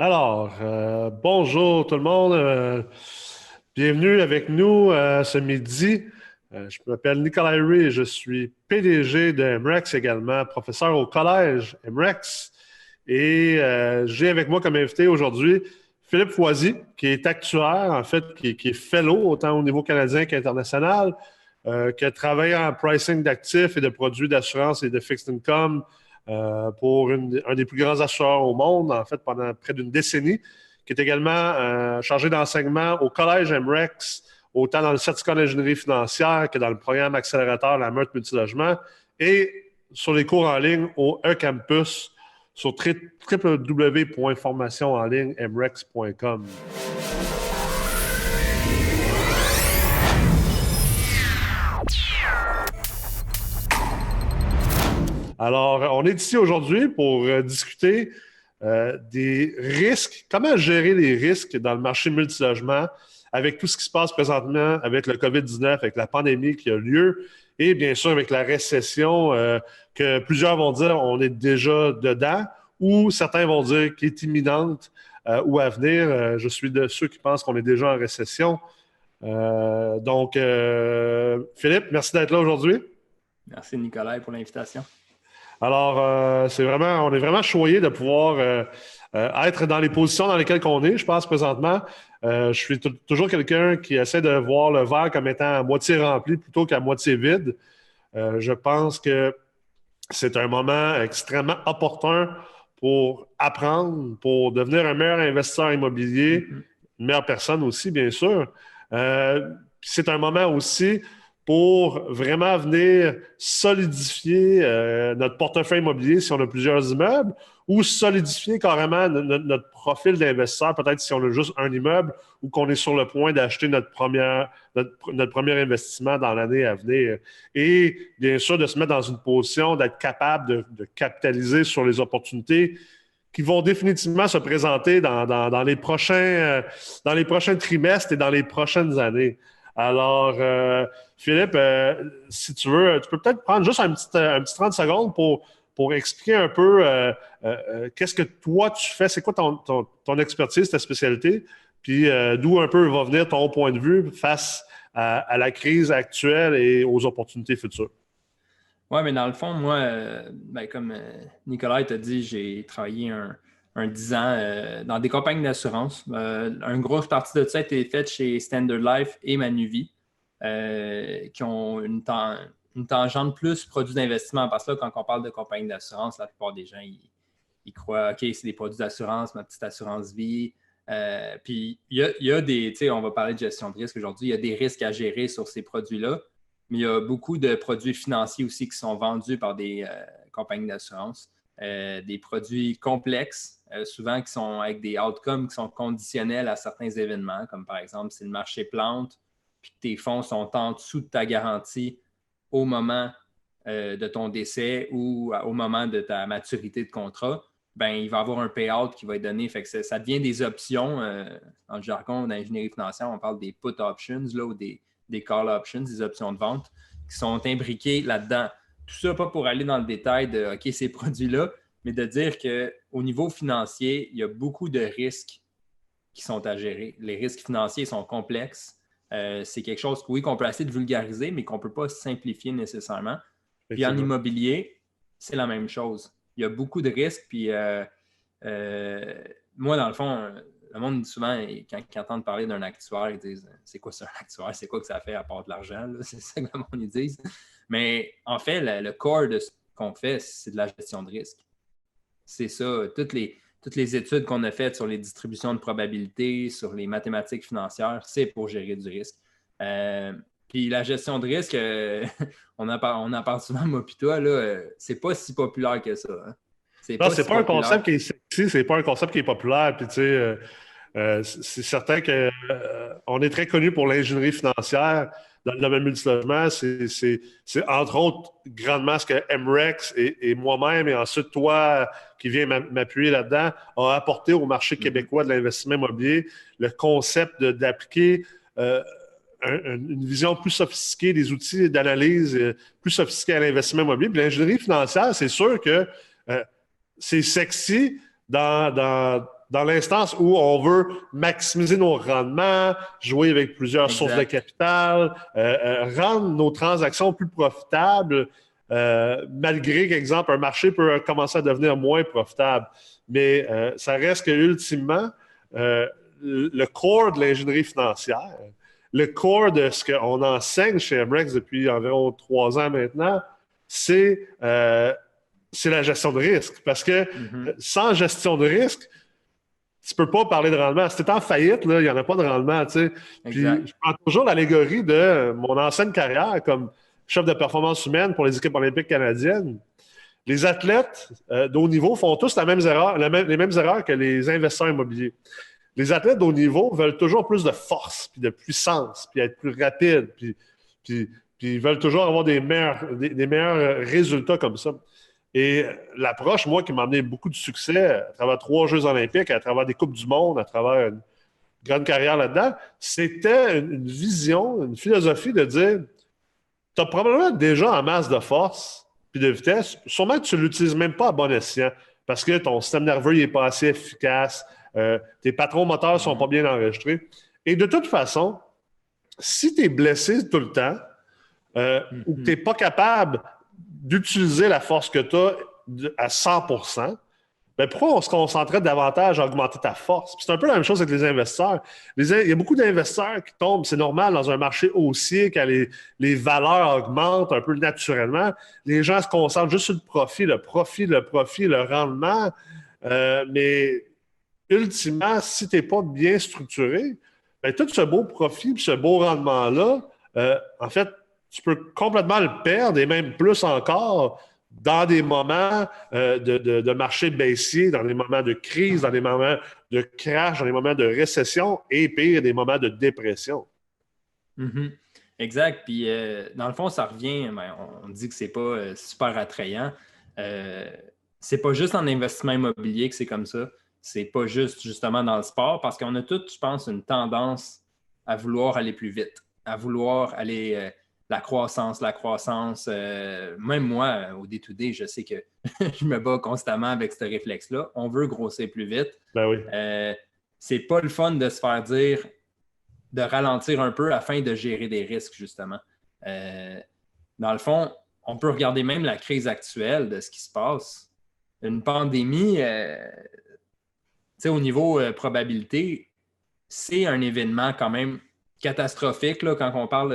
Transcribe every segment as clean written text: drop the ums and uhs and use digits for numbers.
Bonjour tout le monde. Bienvenue avec nous ce midi. Je m'appelle Nicolas Ray et je suis PDG de MREX également, professeur au collège MREX. Et j'ai avec moi comme invité aujourd'hui Philippe Foisy, qui est actuaire, en fait, qui est fellow, autant au niveau canadien qu'international, qui a travaillé en pricing d'actifs et de produits d'assurance et de fixed income pour un des plus grands assureurs au monde, en fait, pendant près d'une décennie, qui est également chargé d'enseignement au Collège MREX, autant dans le certificat d'ingénierie financière que dans le programme accélérateur La Meurthe Multilogement, et sur les cours en ligne au E-Campus sur www.formationenlignemrex.com. Alors, on est ici aujourd'hui pour discuter des risques, comment gérer les risques dans le marché multilogement avec tout ce qui se passe présentement avec le COVID-19, avec la pandémie qui a lieu et bien sûr avec la récession que plusieurs vont dire on est déjà dedans ou certains vont dire qu'elle est imminente ou à venir. Je suis de ceux qui pensent qu'on est déjà en récession. Philippe, merci d'être là aujourd'hui. Merci Nicolas pour l'invitation. Alors, on est vraiment choyé de pouvoir être dans les positions dans lesquelles on est, je pense, présentement. Je suis toujours quelqu'un qui essaie de voir le verre comme étant à moitié rempli plutôt qu'à moitié vide. Je pense que c'est un moment extrêmement opportun pour apprendre, pour devenir un meilleur investisseur immobilier, une meilleure personne aussi, bien sûr. C'est un moment aussi pour vraiment venir solidifier notre portefeuille immobilier si on a plusieurs immeubles ou solidifier carrément notre profil d'investisseur, peut-être si on a juste un immeuble ou qu'on est sur le point d'acheter notre premier investissement dans l'année à venir. Et bien sûr, de se mettre dans une position d'être capable de capitaliser sur les opportunités qui vont définitivement se présenter dans les prochains trimestres et dans les prochaines années. Alors, Philippe, si tu veux, tu peux peut-être prendre juste un petit 30 secondes pour expliquer un peu qu'est-ce que toi tu fais, c'est quoi ton expertise, ta spécialité, puis d'où un peu va venir ton point de vue face à la crise actuelle et aux opportunités futures. Oui, mais dans le fond, moi, comme Nicolas t'a dit, j'ai travaillé un 10 ans dans des compagnies d'assurance. Une grosse partie de ça a été faite chez Standard Life et Manuvie, qui ont une tangente plus produits d'investissement. Parce que là, quand on parle de compagnies d'assurance, la plupart des gens, ils croient, OK, c'est des produits d'assurance, ma petite assurance vie. Puis, il y a des, tu sais, on va parler de gestion de risque aujourd'hui, il y a des risques à gérer sur ces produits-là. Mais il y a beaucoup de produits financiers aussi qui sont vendus par des compagnies d'assurance. Des produits complexes, souvent qui sont avec des outcomes qui sont conditionnels à certains événements, comme par exemple, si le marché plante, puis que tes fonds sont en dessous de ta garantie au moment de ton décès ou au moment de ta maturité de contrat, ben, il va y avoir un payout qui va être donné. Fait que ça devient des options. Dans le jargon d'ingénierie financière, on parle des put options là, ou des call options, des options de vente qui sont imbriquées là-dedans. Tout ça, pas pour aller dans le détail de OK, ces produits-là, mais de dire qu'au niveau financier, il y a beaucoup de risques qui sont à gérer. Les risques financiers sont complexes. C'est quelque chose qu'on peut essayer de vulgariser, mais qu'on ne peut pas simplifier nécessairement. Puis en immobilier, c'est la même chose. Il y a beaucoup de risques, puis moi, dans le fond, le monde, souvent, quand ils entendent parler d'un actuaire, ils disent « C'est quoi ça, un actuaire? C'est quoi que ça fait à part de l'argent? » C'est ça que le monde ils disent. Mais en fait, le core de ce qu'on fait, c'est de la gestion de risque. C'est ça. Toutes les études qu'on a faites sur les distributions de probabilités, sur les mathématiques financières, c'est pour gérer du risque. Puis la gestion de risque, on en parle souvent, moi puis toi, c'est pas si populaire que ça. Hein. C'est pas un concept qui est sexy, c'est pas un concept qui est populaire. Puis, tu sais, c'est certain qu'on est très connu pour l'ingénierie financière dans le domaine multilogement. C'est entre autres grandement ce que MREX et moi-même, et ensuite toi qui viens m'appuyer là-dedans, a apporté au marché québécois de l'investissement immobilier le concept d'appliquer une vision plus sophistiquée, des outils d'analyse plus sophistiqués à l'investissement immobilier. Puis l'ingénierie financière, c'est sûr que c'est sexy dans dans l'instance où on veut maximiser nos rendements, jouer avec plusieurs sources de capital, rendre nos transactions plus profitables, malgré qu'exemple, un marché peut commencer à devenir moins profitable. Mais ça reste que ultimement, le core de l'ingénierie financière, le core de ce qu'on enseigne chez MREX depuis environ 3 ans maintenant, c'est la gestion de risque. Parce que sans gestion de risque, tu peux pas parler de rendement. Si tu es en faillite, il n'y en a pas de rendement. Tu sais. Puis, je prends toujours l'allégorie de mon ancienne carrière comme chef de performance humaine pour les équipes olympiques canadiennes. Les athlètes de haut niveau font tous les mêmes erreurs que les investisseurs immobiliers. Les athlètes de haut niveau veulent toujours plus de force, puis de puissance, puis être plus rapides, puis ils veulent toujours avoir des meilleurs résultats comme ça. Et l'approche, moi, qui m'a amené beaucoup de succès à travers 3 Jeux olympiques, à travers des Coupes du monde, à travers une grande carrière là-dedans, c'était une vision, une philosophie de dire tu as probablement déjà en masse de force puis de vitesse, sûrement que tu ne l'utilises même pas à bon escient parce que ton système nerveux n'est pas assez efficace, tes patrons moteurs ne sont pas bien enregistrés. Et de toute façon, si tu es blessé tout le temps ou que tu n'es pas capable d'utiliser la force que tu as à 100%, bien, pourquoi on se concentrait davantage à augmenter ta force? Puis c'est un peu la même chose avec les investisseurs. Il y a beaucoup d'investisseurs qui tombent, c'est normal, dans un marché haussier, quand les valeurs augmentent un peu naturellement. Les gens se concentrent juste sur le profit, le rendement. Mais ultimement, si tu n'es pas bien structuré, bien, tout ce beau profit et ce beau rendement-là, en fait, tu peux complètement le perdre et même plus encore dans des moments de marché baissier, dans des moments de crise, dans des moments de crash, dans des moments de récession et pire, des moments de dépression. Exact. Puis, dans le fond, ça revient, on dit que c'est pas super attrayant. C'est pas juste en investissement immobilier que c'est comme ça. C'est pas juste justement dans le sport parce qu'on a tous, je pense, une tendance à vouloir aller plus vite, à vouloir aller... la croissance. Même moi, au day-to-day, je sais que je me bats constamment avec ce réflexe-là. On veut grossir plus vite. Ben oui. C'est pas le fun de se faire dire de ralentir un peu afin de gérer des risques, justement. Dans le fond, on peut regarder même la crise actuelle de ce qui se passe. Une pandémie, au niveau probabilité, c'est un événement quand même catastrophique là, quand on parle,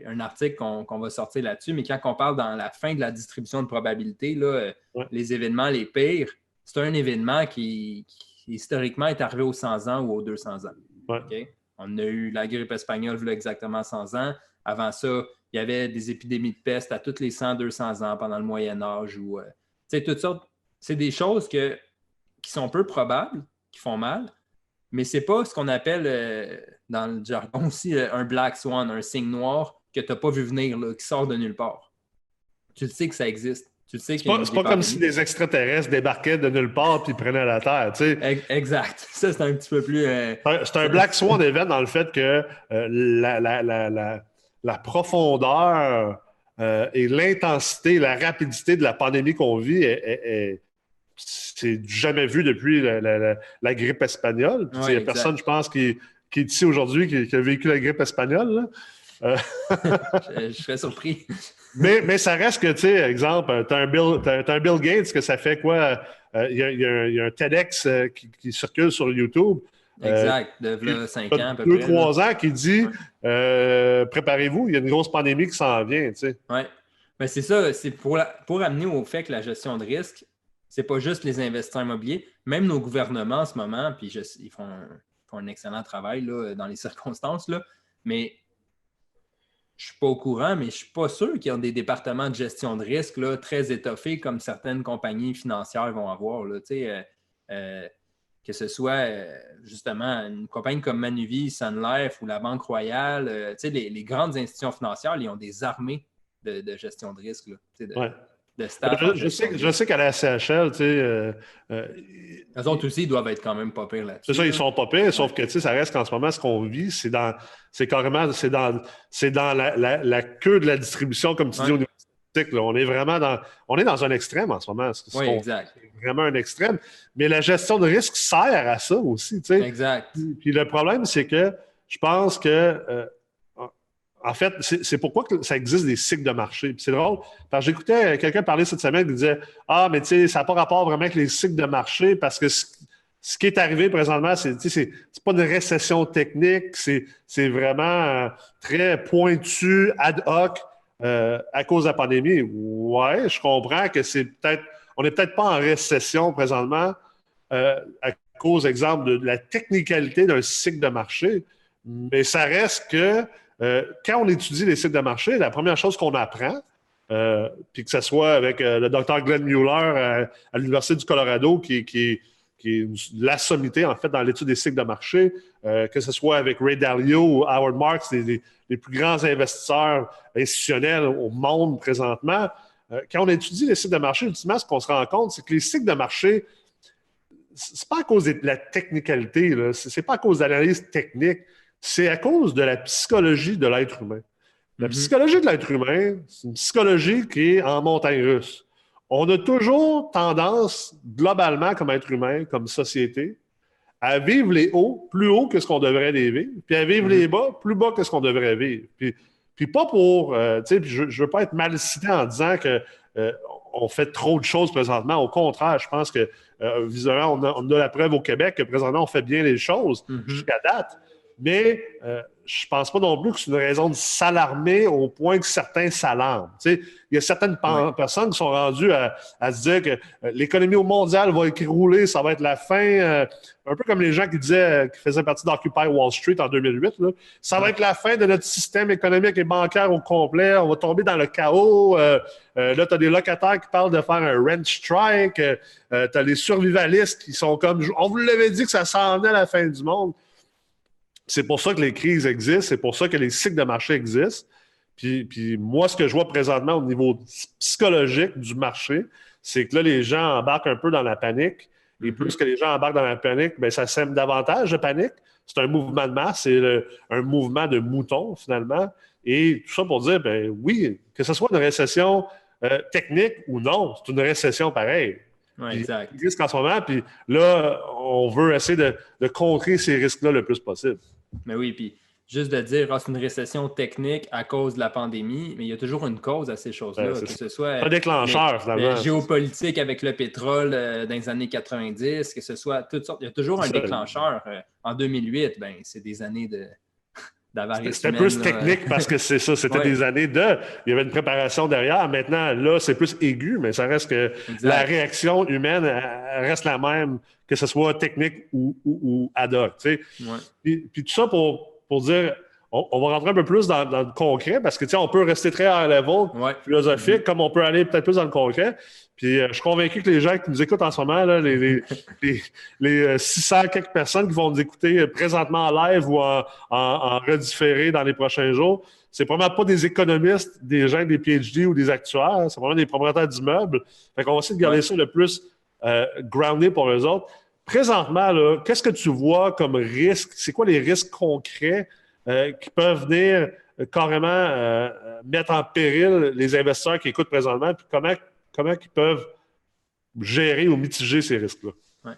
un article qu'on va sortir là-dessus, mais quand on parle dans la fin de la distribution de probabilité, là, les événements les pires, c'est un événement qui historiquement est arrivé aux 100 ans ou aux 200 ans. Okay? On a eu la grippe espagnole il y a exactement 100 ans. Avant ça, il y avait des épidémies de peste à tous les 100-200 ans pendant le Moyen-Âge. Toutes sortes. C'est des choses qui sont peu probables, qui font mal, mais ce n'est pas ce qu'on appelle, dans le jargon aussi, un black swan, un signe noir que tu n'as pas vu venir, là, qui sort de nulle part. Tu le sais que ça existe. Tu le sais c'est pas comme si des extraterrestres débarquaient de nulle part et prenaient la Terre. Tu sais. Exact. Ça, c'est un petit peu plus... C'est un black swan event dans le fait que la profondeur et l'intensité, la rapidité de la pandémie qu'on vit c'est jamais vu depuis la grippe espagnole. Il n'y a personne, je pense, qui est ici aujourd'hui qui a vécu la grippe espagnole. Je serais surpris. mais ça reste que, tu sais, exemple, tu as un Bill Gates, que ça fait quoi? Il y a un TEDx qui circule sur YouTube. Exact, de 5 ans à peu près. 2-3 ans qui dit préparez-vous, il y a une grosse pandémie qui s'en vient. Tu sais. Oui, mais c'est ça, c'est pour amener au fait que la gestion de risque, c'est pas juste les investisseurs immobiliers, même nos gouvernements en ce moment, puis ils font un excellent travail là, dans les circonstances, là, mais je ne suis pas au courant, mais je ne suis pas sûr qu'ils ont des départements de gestion de risque là, très étoffés comme certaines compagnies financières vont avoir. Là, que ce soit justement une compagnie comme Manuvie, Sun Life ou la Banque Royale, les grandes institutions financières, ils ont des armées de gestion de risque. Là, de staff. Je sais qu'à la CHL, eux autres aussi, ils doivent être quand même pas pires là-dessus. C'est ça, ils sont pas pires, sauf que ça reste qu'en ce moment, ce qu'on vit, c'est carrément dans la queue de la distribution, comme tu dis, au niveau là. On est dans un extrême en ce moment. Oui, exact. C'est vraiment un extrême. Mais la gestion de risque sert à ça aussi. Tu sais. Exact. Puis le problème, c'est que je pense que en fait, c'est pourquoi que ça existe des cycles de marché. Puis c'est drôle, parce que j'écoutais quelqu'un parler cette semaine qui disait ah, mais tu sais, ça n'a pas rapport vraiment avec les cycles de marché parce que ce qui est arrivé présentement, c'est pas une récession technique, c'est vraiment très pointu, ad hoc à cause de la pandémie. Ouais, je comprends que on n'est peut-être pas en récession présentement à cause, exemple, de la technicalité d'un cycle de marché, mais ça reste que quand on étudie les cycles de marché, la première chose qu'on apprend, puis que ce soit avec le docteur Glenn Mueller à l'Université du Colorado, qui est la sommité, en fait, dans l'étude des cycles de marché, que ce soit avec Ray Dalio ou Howard Marks, les plus grands investisseurs institutionnels au monde présentement. Quand on étudie les cycles de marché, ultimement, ce qu'on se rend compte, c'est que les cycles de marché, c'est pas à cause de la technicalité, là. C'est pas à cause de l'analyse technique, c'est à cause de la psychologie de l'être humain. La psychologie de l'être humain, c'est une psychologie qui est en montagne russe. On a toujours tendance, globalement, comme être humain, comme société, à vivre les hauts plus haut que ce qu'on devrait les vivre, puis à vivre les bas plus bas que ce qu'on devrait vivre. Puis pas pour... tu sais, je ne veux pas être mal cité en disant que on fait trop de choses présentement. Au contraire, je pense que, visiblement, on a la preuve au Québec que présentement, on fait bien les choses jusqu'à date. Mais je pense pas non plus que c'est une raison de s'alarmer au point que certains s'alarment. Tu sais, il y a certaines personnes qui sont rendues à se dire que l'économie mondiale va écrouler, ça va être la fin. Un peu comme les gens qui disaient, qui faisaient partie d'Occupy Wall Street en 2008. Là. Ça va être la fin de notre système économique et bancaire au complet. On va tomber dans le chaos. Là, tu as des locataires qui parlent de faire un rent strike. Tu as les survivalistes qui sont comme... On vous l'avait dit que ça s'en venait à la fin du monde. C'est pour ça que les crises existent, c'est pour ça que les cycles de marché existent. Puis moi, ce que je vois présentement au niveau psychologique du marché, c'est que là, les gens embarquent un peu dans la panique. Et plus que les gens embarquent dans la panique, bien, ça sème davantage de panique. C'est un mouvement de masse, c'est un mouvement de mouton, finalement. Et tout ça pour dire, ben oui, que ce soit une récession technique ou non, c'est une récession pareille. Oui, exact. Il risque en ce moment, puis là, on veut essayer de contrer ces risques-là le plus possible. Mais oui, puis juste de dire c'est une récession technique à cause de la pandémie, mais il y a toujours une cause à ces choses-là, que ce soit un déclencheur, finalement. Géopolitique avec le pétrole dans les années 90, que ce soit toutes sortes. Il y a toujours un déclencheur. En 2008, ben, c'est des années d'avarice. C'était plus technique parce que c'est ça, c'était des années il y avait une préparation derrière. Maintenant, là, c'est plus aigu, mais ça reste que la réaction humaine reste la même, que ce soit technique ou ad hoc. Tu sais. Puis tout ça pour dire, on va rentrer un peu plus dans le concret parce que tu sais, on peut rester très high level, philosophique, comme on peut aller peut-être plus dans le concret. Puis je suis convaincu que les gens qui nous écoutent en ce moment, là, les 600 quelques personnes qui vont nous écouter présentement en live ou en redifféré dans les prochains jours, c'est probablement pas des économistes, des gens des PhD ou des actuaires, c'est probablement des propriétaires d'immeubles. Fait qu'on va essayer de garder ça le plus groundé pour eux autres. Présentement, là, qu'est-ce que tu vois comme risque? C'est quoi les risques concrets qui peuvent venir carrément mettre en péril les investisseurs qui écoutent présentement? Puis comment ils peuvent gérer ou mitiger ces risques-là? Ouais.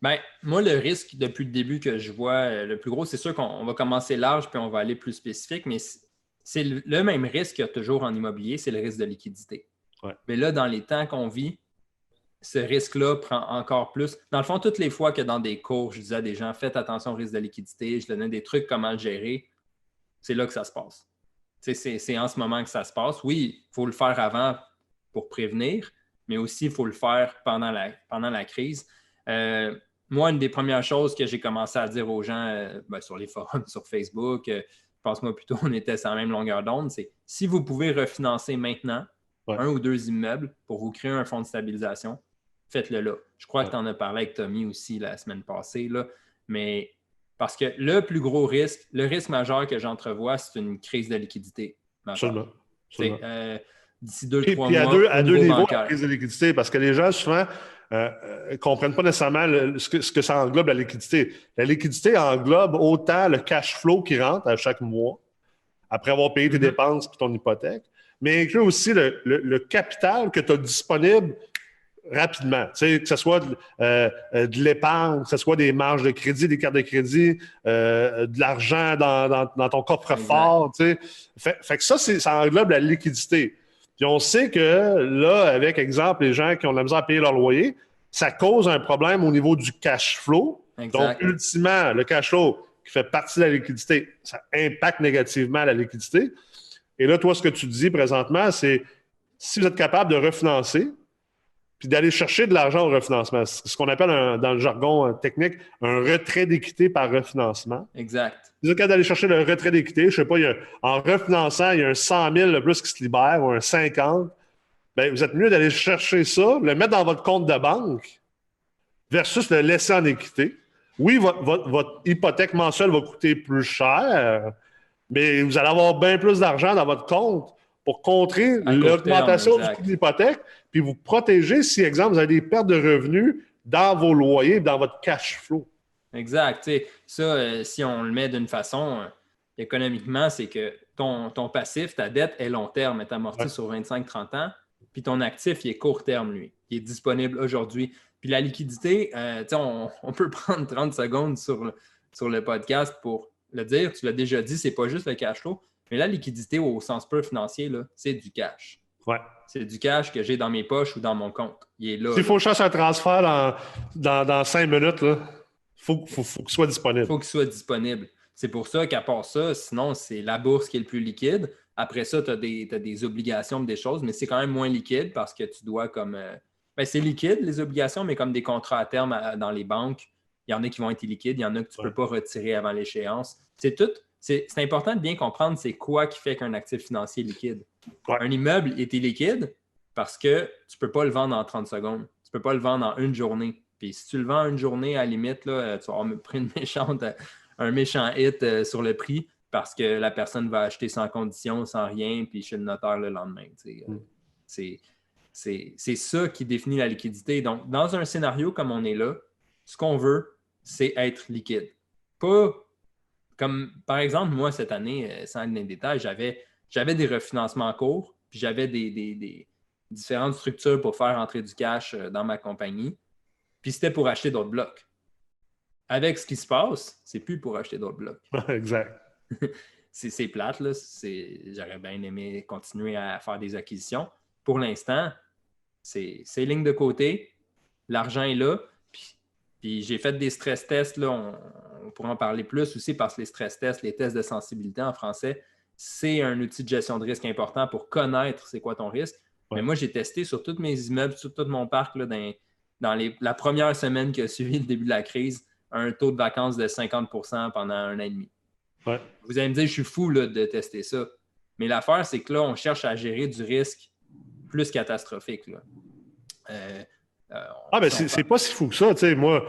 Bien, moi, le risque depuis le début que je vois le plus gros, c'est sûr qu'on va commencer large puis on va aller plus spécifique, mais c'est le même risque qu'il y a toujours en immobilier, c'est le risque de liquidité. Ouais. Mais là, dans les temps qu'on vit, ce risque-là prend encore plus. Dans le fond, toutes les fois que dans des cours, je disais à des gens, faites attention au risque de liquidité, je donnais des trucs comment le gérer, c'est là que ça se passe. C'est en ce moment que ça se passe. Oui, il faut le faire avant pour prévenir, mais aussi il faut le faire pendant la crise. Moi, une des premières choses que j'ai commencé à dire aux gens sur les forums, sur Facebook, je pense moi plutôt on était sur la même longueur d'onde, c'est si vous pouvez refinancer maintenant un ou deux immeubles pour vous créer un fonds de stabilisation, faites-le là. Je crois que tu en as parlé avec Tommy aussi la semaine passée, là, mais parce que le plus gros risque, le risque majeur que j'entrevois, c'est une crise de liquidité. Absolument. D'ici 2-3 mois. Puis à deux niveaux, la crise de liquidité, parce que les gens, souvent, ne comprennent pas nécessairement ce que ça englobe, la liquidité. La liquidité englobe autant le cash flow qui rentre à chaque mois, après avoir payé tes dépenses et ton hypothèque, mais inclut aussi le capital que tu as disponible rapidement. Tu sais, que ce soit de l'épargne, que ce soit des marges de crédit, des cartes de crédit, de l'argent dans ton coffre-fort. Tu sais. Fait que ça englobe la liquidité. Puis on sait que là, avec exemple, les gens qui ont de la misère à payer leur loyer, ça cause un problème au niveau du cash flow. Exact. Donc, ultimement, le cash flow qui fait partie de la liquidité, ça impacte négativement la liquidité. Et là, toi, ce que tu dis présentement, c'est si vous êtes capable de refinancer, puis d'aller chercher de l'argent au refinancement. C'est ce qu'on appelle, dans le jargon technique, un retrait d'équité par refinancement. Exact. Si vous êtes capable d'aller chercher le retrait d'équité, je ne sais pas, en refinançant, il y a un 100 000 de plus qui se libère ou un 50, bien, vous êtes mieux d'aller chercher ça, le mettre dans votre compte de banque versus le laisser en équité. Oui, votre hypothèque mensuelle va coûter plus cher, mais vous allez avoir bien plus d'argent dans votre compte pour contrer l'augmentation du coût de l'hypothèque, puis vous protéger si, exemple, vous avez des pertes de revenus dans vos loyers, dans votre cash flow. Exact. T'sais, ça, si on le met d'une façon, économiquement, c'est que ton passif, ta dette est long terme, est amortie sur 25-30 ans, puis ton actif, il est court terme, lui. Il est disponible aujourd'hui. Puis la liquidité, on peut prendre 30 secondes sur le podcast pour le dire. Tu l'as déjà dit, c'est pas juste le cash flow, mais la liquidité au sens pur financier, là, c'est du cash. Ouais. C'est du cash que j'ai dans mes poches ou dans mon compte. Il est là. S'il faut que je fasse un transfert dans 5 minutes, il faut qu'il soit disponible. Il faut qu'il soit disponible. C'est pour ça qu'à part ça, sinon, c'est la bourse qui est le plus liquide. Après ça, tu as des obligations, des choses, mais c'est quand même moins liquide parce que tu dois comme... c'est liquide, les obligations, mais comme des contrats à terme dans les banques, il y en a qui vont être illiquides, il y en a que tu ne peux pas retirer avant l'échéance. C'est tout. C'est important de bien comprendre c'est quoi qui fait qu'un actif financier est liquide. Ouais. Un immeuble est illiquide parce que tu ne peux pas le vendre en 30 secondes. Tu ne peux pas le vendre en une journée. Puis si tu le vends en une journée, à la limite, là, tu vas avoir pris un méchant hit sur le prix parce que la personne va acheter sans condition, sans rien, puis chez le notaire le lendemain. C'est ça qui définit la liquidité. Donc, dans un scénario comme on est là, ce qu'on veut, c'est être liquide. Pas comme, par exemple, moi, cette année, sans aller dans les détails, j'avais des refinancements en cours, puis j'avais des différentes structures pour faire entrer du cash dans ma compagnie, puis c'était pour acheter d'autres blocs. Avec ce qui se passe, c'est plus pour acheter d'autres blocs. Exact. C'est plate, là. J'aurais bien aimé continuer à faire des acquisitions. Pour l'instant, c'est ligne de côté, l'argent est là, puis j'ai fait des stress tests, là, on pourra en parler plus aussi parce que les stress tests, les tests de sensibilité en français, c'est un outil de gestion de risque important pour connaître c'est quoi ton risque. Ouais. Mais moi, j'ai testé sur tous mes immeubles, sur tout mon parc, là, dans la première semaine qui a suivi le début de la crise, un taux de vacances de 50% pendant 1 an et demi. Ouais. Vous allez me dire, je suis fou là, de tester ça. Mais l'affaire, c'est que là, on cherche à gérer du risque plus catastrophique. Là. Mais c'est pas si fou que ça. Moi,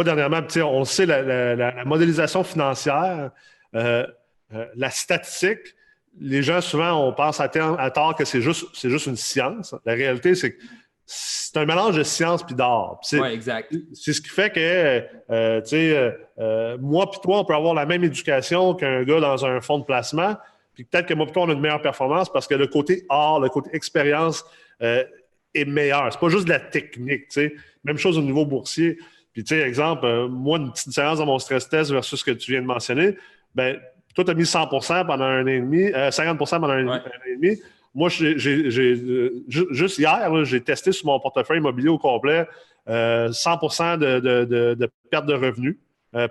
dernièrement, on sait la modélisation financière, la statistique. Les gens, souvent, on pense à tort que c'est juste une science. La réalité, c'est que c'est un mélange de science puis d'art. Oui, exact. C'est ce qui fait que, moi puis toi, on peut avoir la même éducation qu'un gars dans un fonds de placement, puis peut-être que moi puis toi, on a une meilleure performance parce que le côté art, le côté expérience est meilleur. C'est pas juste de la technique, tu sais. Même chose au niveau boursier. Puis, tu sais, exemple, moi, une petite différence dans mon stress test versus ce que tu viens de mentionner, ben toi, tu as mis 100% pendant 1 an et demi, 50% pendant un an et demi. Moi, juste hier, là, j'ai testé sur mon portefeuille immobilier au complet 100% de perte de revenus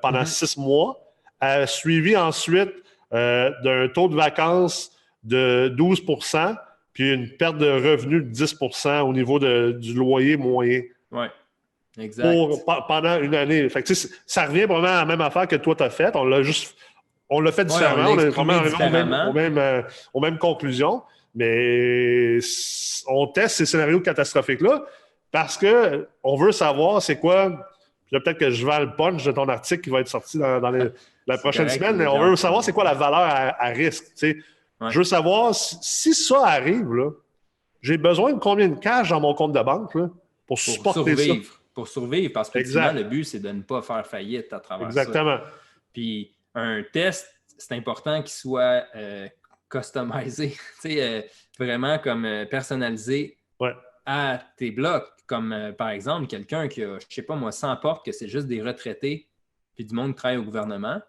pendant 6 mois, suivi ensuite d'un taux de vacances de 12%, puis une perte de revenus de 10% au niveau du loyer moyen. Oui, exact. Pendant 1 année. Fait que, ça revient vraiment à la même affaire que toi, tu as fait. On l'a fait différemment. On l'a exprimé différemment. Aux mêmes conclusions. Mais on teste ces scénarios catastrophiques-là parce qu'on veut savoir c'est quoi. Peut-être que je vends le punch de ton article qui va être sorti dans la prochaine semaine, mais on veut savoir c'est quoi la valeur à risque. Ouais. Je veux savoir si ça arrive, là, j'ai besoin de combien de cash dans mon compte de banque là, pour supporter ça. Pour survivre, parce que le but, c'est de ne pas faire faillite à travers Exactement. ça. Puis un test, c'est important qu'il soit customiser, vraiment comme personnaliser Ouais. à tes blocs. Comme par exemple, quelqu'un qui a, je sais pas moi, 100 portes, que c'est juste des retraités puis du monde qui travaille au gouvernement.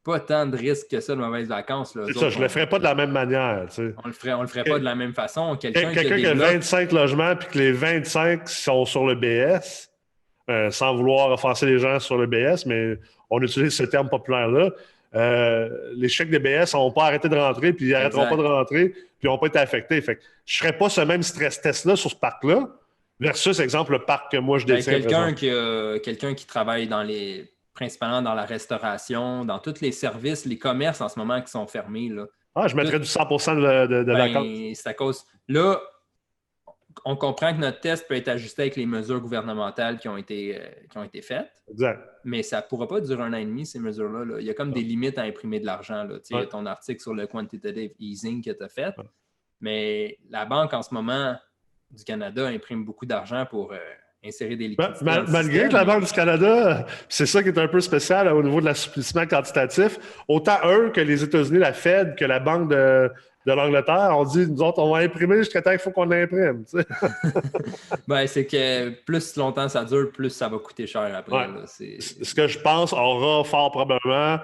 Pas tant de risques que ça de mauvaises vacances. Là. C'est ça, je ne le ferais pas de la même manière. On le ferait pas de la même façon. Quelqu'un Quelqu'un qui a 25 logements puis que les 25 sont sur le BS, sans vouloir offenser les gens sur le BS, mais on utilise ce terme populaire-là. Les chèques des BS n'ont pas arrêté de rentrer, puis ils n'arrêteront pas de rentrer, puis ils n'ont pas été affectés. Fait que je ne ferais pas ce même stress test-là sur ce parc-là, versus, exemple, le parc que moi je détiens. Quelqu'un qui travaille principalement dans la restauration, dans tous les services, les commerces en ce moment qui sont fermés. Là. Je mettrais du 100% de vacances. C'est à cause. Là, on comprend que notre test peut être ajusté avec les mesures gouvernementales qui ont été faites. Exact. Mais ça ne pourra pas durer 1 an et demi, ces mesures-là. Là. Il y a comme des limites à imprimer de l'argent. Il y a ton article sur le quantitative easing que tu as fait. Ouais. Mais la Banque, en ce moment, du Canada imprime beaucoup d'argent pour insérer des liquidités. Malgré que la Banque du Canada, c'est ça qui est un peu spécial au niveau de l'assouplissement quantitatif, autant eux que les États-Unis, la Fed, que la Banque de l'Angleterre, on dit, nous autres, on va imprimer jusqu'à temps qu'il faut qu'on l'imprime. C'est que plus longtemps ça dure, plus ça va coûter cher après. Ouais. Là. Ce que je pense aura fort probablement,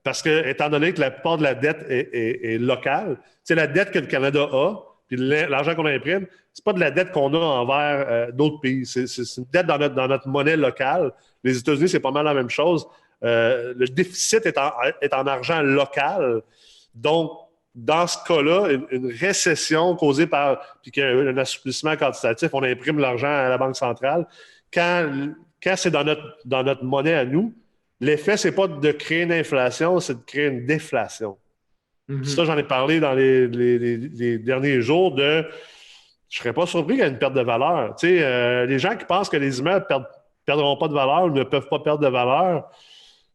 parce que, étant donné que la plupart de la dette est locale, la dette que le Canada a, puis l'argent qu'on imprime, c'est pas de la dette qu'on a envers d'autres pays. C'est une dette dans notre monnaie locale. Les États-Unis, c'est pas mal la même chose. Le déficit est en argent local. Donc, dans ce cas-là, une récession causée par puis qu'il y a un assouplissement quantitatif, on imprime l'argent à la Banque centrale. Quand c'est dans notre monnaie à nous, l'effet, c'est pas de créer une inflation, c'est de créer une déflation. Mm-hmm. Ça, j'en ai parlé dans les derniers jours je serais pas surpris qu'il y ait une perte de valeur. Les gens qui pensent que les immeubles perdront pas de valeur ou ne peuvent pas perdre de valeur,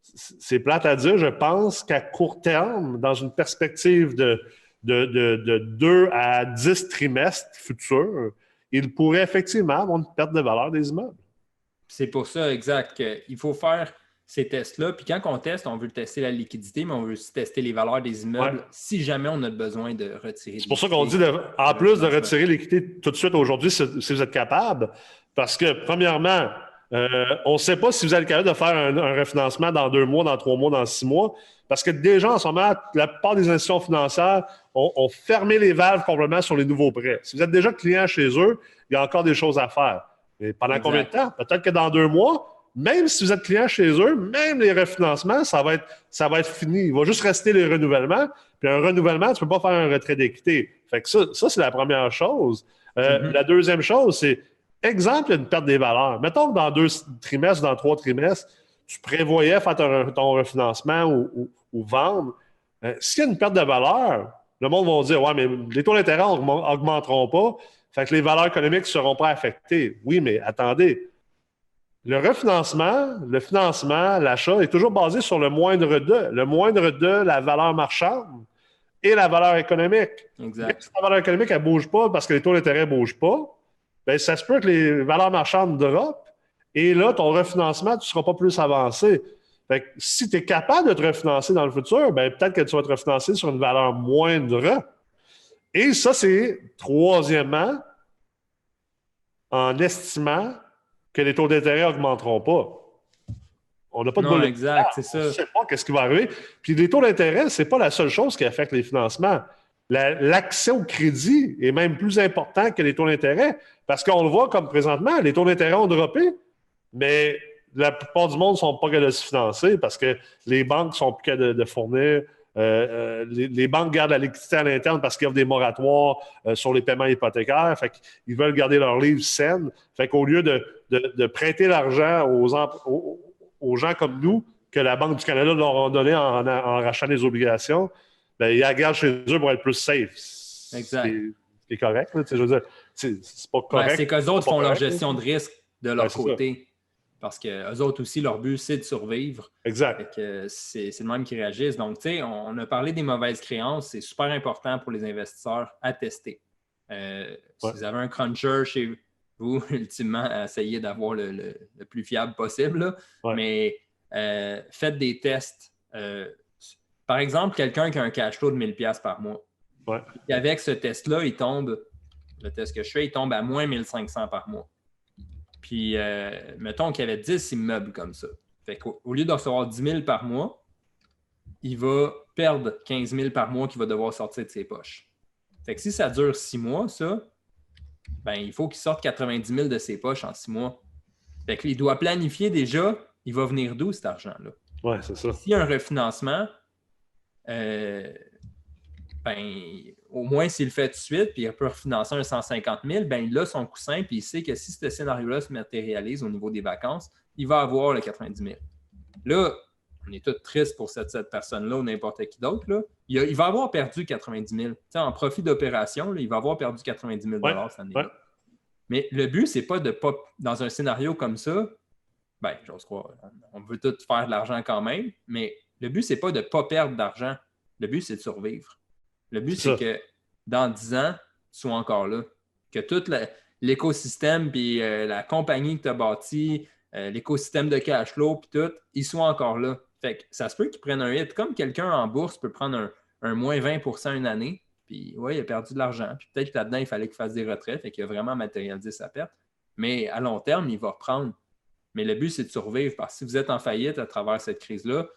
c'est plate à dire. Je pense qu'à court terme, dans une perspective de 2 à 10 trimestres futurs, il pourrait effectivement avoir une perte de valeur des immeubles. C'est pour ça, exact, qu'il faut faire ces tests-là. Puis quand on teste, on veut tester la liquidité, mais on veut aussi tester les valeurs des immeubles si jamais on a besoin de retirer. C'est pour ça qu'on dit, en plus de retirer l'équité tout de suite aujourd'hui, si vous êtes capable, parce que premièrement, on ne sait pas si vous êtes capable de faire un refinancement dans 2 mois, dans 3 mois, dans 6 mois, parce que déjà, en ce moment, la plupart des institutions financières ont fermé les valves complètement sur les nouveaux prêts. Si vous êtes déjà client chez eux, il y a encore des choses à faire. Mais pendant combien de temps? Peut-être que dans 2 mois, même si vous êtes client chez eux, même les refinancements, ça va être fini. Il va juste rester les renouvellements. Puis un renouvellement, tu ne peux pas faire un retrait d'équité. Fait que ça c'est la première chose. La deuxième chose, c'est exemple, une perte des valeurs. Mettons que dans 2 trimestres, dans 3 trimestres, tu prévoyais faire ton refinancement ou vendre. S'il y a une perte de valeur, le monde va dire « Ouais, mais les taux d'intérêt n'augmenteront pas, fait que les valeurs économiques ne seront pas affectées. » Oui, mais attendez. Le refinancement, le financement, l'achat est toujours basé sur le moindre de. Le moindre de la valeur marchande et la valeur économique. Exact. Même si la valeur économique, elle ne bouge pas parce que les taux d'intérêt ne bougent pas, bien, ça se peut que les valeurs marchandes drop et là, ton refinancement, tu ne seras pas plus avancé. Fait que si tu es capable de te refinancer dans le futur, bien, peut-être que tu vas te refinancer sur une valeur moindre. Et ça, c'est troisièmement, en estimant que les taux d'intérêt n'augmenteront pas. On n'a pas de boule de cristal. Exact, c'est ça. On ne sait pas ce qui va arriver. Puis les taux d'intérêt, ce n'est pas la seule chose qui affecte les financements. L'accès au crédit est même plus important que les taux d'intérêt parce qu'on le voit comme présentement, les taux d'intérêt ont droppé, mais la plupart du monde ne sont pas capables de se financer parce que les banques ne sont plus capables de fournir. Les banques gardent la liquidité à l'interne parce qu'ils offrent des moratoires sur les paiements hypothécaires. Fait qu'ils veulent garder leurs livres saines. Fait qu'au lieu de prêter l'argent aux gens comme nous, que la Banque du Canada leur a donné en rachetant des obligations, ben, ils la gardent chez eux pour être plus safe. Exact. C'est correct. Là, je veux dire, c'est pas correct. C'est qu'eux autres font leur gestion de risque de leur côté. Ça. Parce qu'eux autres aussi, leur but, c'est de survivre. Exact. C'est le même qui réagissent. Donc, tu sais, on a parlé des mauvaises créances. C'est super important pour les investisseurs à tester. Si vous avez un cruncher chez vous, ultimement, essayez d'avoir le plus fiable possible. Là. Mais faites des tests par exemple, quelqu'un qui a un cash flow de 1000$ par mois. Ouais. Et avec ce test-là, le test que je fais, il tombe à moins 1500 par mois. Puis, mettons qu'il y avait 10 immeubles comme ça. Fait qu'au lieu de recevoir 10 000 par mois, il va perdre 15 000 par mois qu'il va devoir sortir de ses poches. Fait que si ça dure 6 mois, ça, ben, il faut qu'il sorte 90 000 de ses poches en 6 mois. Fait qu'il doit planifier déjà, il va venir d'où cet argent-là? Ouais, c'est ça. S'il y a un refinancement, au moins s'il le fait tout de suite, puis il peut refinancer un 150 000, ben, il a son coussin, puis il sait que si ce scénario-là se matérialise au niveau des vacances, il va avoir le 90 000. Là, on est tous tristes pour cette personne-là ou n'importe qui d'autre. Là. Il va avoir perdu 90 000. T'sais, en profit d'opération, là, il va avoir perdu 90 000 cette année-là. Ouais. Mais le but, c'est pas de pas, dans un scénario comme ça, ben, j'ose croire, on veut tous faire de l'argent quand même, mais le but, c'est pas de ne pas perdre d'argent. Le but, c'est de survivre. Le but, c'est que dans 10 ans, tu sois encore là. Que tout l'écosystème puis la compagnie que tu as bâtie, l'écosystème de cash flow puis tout, ils soient encore là. Fait que ça se peut qu'ils prennent un hit. Comme quelqu'un en bourse peut prendre un moins 20% une année, puis ouais, il a perdu de l'argent. Puis peut-être que là-dedans, il fallait qu'il fasse des retraits, fait qu'il a vraiment matérialisé sa perte. Mais à long terme, il va reprendre. Mais le but, c'est de survivre. Parce que si vous êtes en faillite à travers cette crise-là,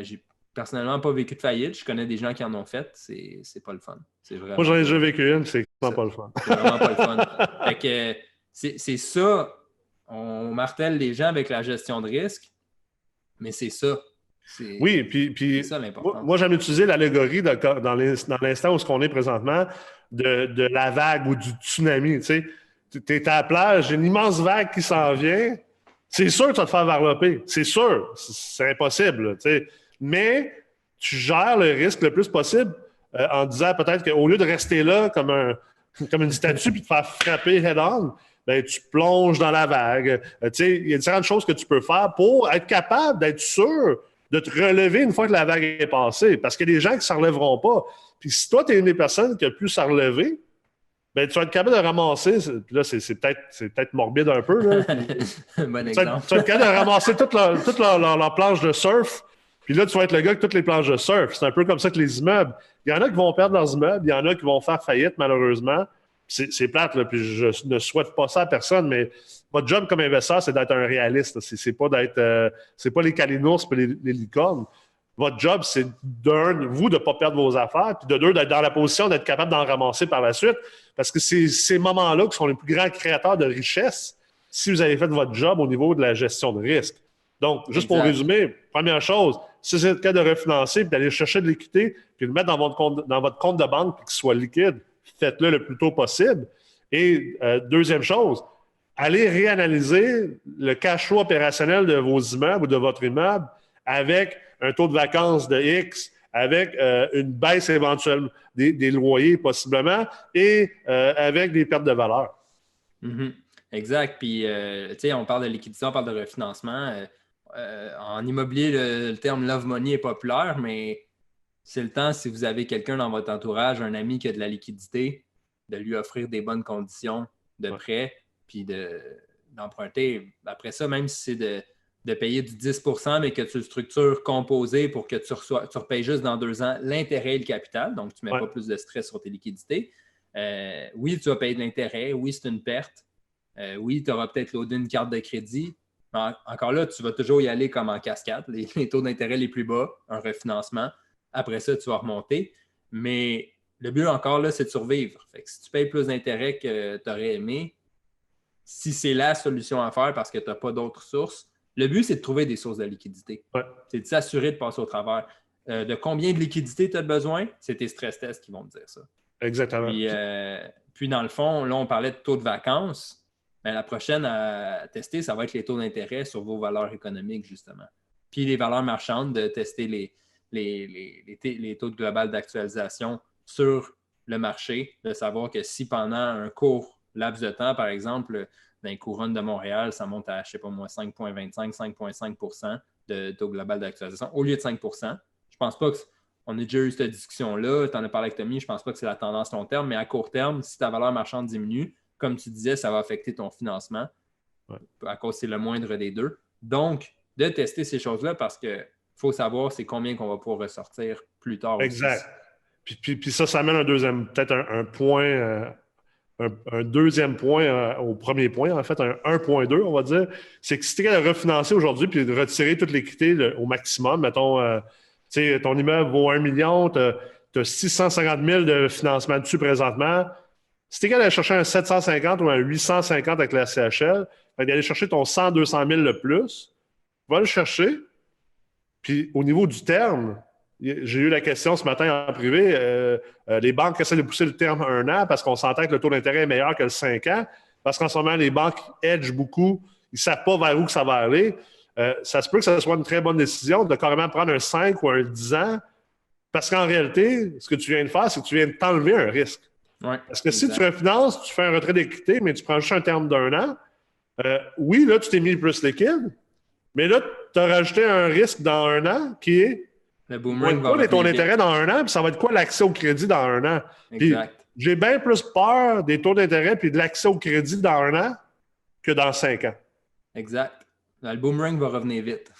j'ai personnellement pas vécu de faillite. Je connais des gens qui en ont fait. C'est pas le fun. Moi, j'en ai déjà vécu une, c'est vraiment pas le fun. C'est vraiment pas le fun. Fait que c'est ça. On martèle les gens avec la gestion de risque, mais c'est ça. Oui, puis c'est ça l'important. Moi, j'aime utiliser l'allégorie dans l'instant où on est présentement de la vague ou du tsunami. Tu sais, tu es à la plage, il y a une immense vague qui s'en vient. C'est sûr que tu vas te faire varloper. C'est sûr. C'est impossible. Tu sais. Mais tu gères le risque le plus possible en disant peut-être qu'au lieu de rester là comme une statue puis de te faire frapper head-on, ben, tu plonges dans la vague. Tu sais, il y a différentes choses que tu peux faire pour être capable d'être sûr de te relever une fois que la vague est passée. Parce qu'il y a des gens qui ne s'en relèveront pas. Puis si toi, tu es une des personnes qui a pu s'en relever, ben, tu vas être capable de ramasser. Puis là, c'est peut-être morbide un peu. Là. Bon exemple. Tu vas être capable de ramasser toute leur planche de surf. Puis là, tu vas être le gars avec toutes les planches de surf. C'est un peu comme ça que les immeubles. Il y en a qui vont perdre leurs immeubles. Il y en a qui vont faire faillite, malheureusement. C'est plate, là, puis je ne souhaite pas ça à personne, mais votre job comme investisseur, c'est d'être un réaliste. C'est pas les calinours et les licornes. Votre job, c'est vous de ne pas perdre vos affaires, puis de deux, d'être dans la position d'être capable d'en ramasser par la suite. Parce que c'est ces moments-là qui sont les plus grands créateurs de richesse si vous avez fait votre job au niveau de la gestion de risque. Donc, juste pour résumer, première chose, si c'est le cas de refinancer, puis d'aller chercher de l'équité, puis de le mettre dans votre compte de banque pour qu'il soit liquide, faites-le le plus tôt possible. Et deuxième chose, allez réanalyser le cash flow opérationnel de vos immeubles ou de votre immeuble avec un taux de vacances de X, avec une baisse éventuelle des loyers possiblement et avec des pertes de valeur. Mm-hmm. Exact. Puis, tu sais, on parle de liquidité, on parle de refinancement. En immobilier, le terme love money est populaire, mais c'est le temps, si vous avez quelqu'un dans votre entourage, un ami qui a de la liquidité, de lui offrir des bonnes conditions de prêt, puis d'emprunter. Après ça, même si c'est de payer du 10 % mais que tu le structures composé pour que tu repayes juste dans 2 ans l'intérêt et le capital, donc tu ne mets pas plus de stress sur tes liquidités. Oui, tu vas payer de l'intérêt. Oui, c'est une perte. Oui, tu auras peut-être loadé une carte de crédit. Encore là, tu vas toujours y aller comme en cascade. Les taux d'intérêt les plus bas, un refinancement. Après ça, tu vas remonter. Mais le but encore là, c'est de survivre. Fait que si tu payes plus d'intérêt que tu aurais aimé, si c'est la solution à faire parce que tu n'as pas d'autres sources, le but, c'est de trouver des sources de liquidité. Ouais. C'est de s'assurer de passer au travers. De combien de liquidité tu as besoin, c'est tes stress tests qui vont te dire ça. Exactement. Puis dans le fond, là, on parlait de taux de vacances. Mais la prochaine à tester, ça va être les taux d'intérêt sur vos valeurs économiques, justement. Puis les valeurs marchandes, de tester les taux de global d'actualisation sur le marché, de savoir que si pendant un court laps de temps, par exemple, dans les couronnes de Montréal, ça monte à, je ne sais pas moi, 5,25, 5,5 % de taux global d'actualisation, au lieu de 5 %. Je ne pense pas qu'on ait déjà eu cette discussion-là. Tu en as parlé avec Tommy, je ne pense pas que c'est la tendance long terme, mais à court terme, si ta valeur marchande diminue, comme tu disais, ça va affecter ton financement à cause c'est le moindre des deux. Donc, de tester ces choses-là parce qu'il faut savoir c'est combien qu'on va pouvoir ressortir plus tard Exact. aussi. Puis ça amène peut-être un point, un deuxième point au premier point, en fait, un 1.2, on va dire. C'est que si tu es capable de refinancer aujourd'hui puis de retirer toute l'équité au maximum, mettons, ton immeuble vaut 1 million, tu as 650 000 de financement dessus présentement. Si tu es capable d'aller chercher un 750 ou un 850 avec la CHL, d'aller chercher ton 100-200 000 le plus, va le chercher. Puis au niveau du terme, j'ai eu la question ce matin en privé. Les banques essaient de pousser le terme 1 an parce qu'on s'entend que le taux d'intérêt est meilleur que le 5 ans. Parce qu'en ce moment, les banques hedgent beaucoup. Ils ne savent pas vers où que ça va aller. Ça se peut que ça soit une très bonne décision de carrément prendre un 5 ou un 10 ans. Parce qu'en réalité, ce que tu viens de faire, c'est que tu viens de t'enlever un risque. Ouais, parce que si tu refinances, tu fais un retrait d'équité, mais tu prends juste un terme d'1 an, oui, là, tu t'es mis plus liquide, mais là, tu as rajouté un risque dans 1 an qui est le boomerang quoi ton intérêt dans 1 an, puis ça va être quoi l'accès au crédit dans 1 an. Puis j'ai bien plus peur des taux d'intérêt puis de l'accès au crédit dans 1 an que dans 5 ans. Exact. Le boomerang va revenir vite.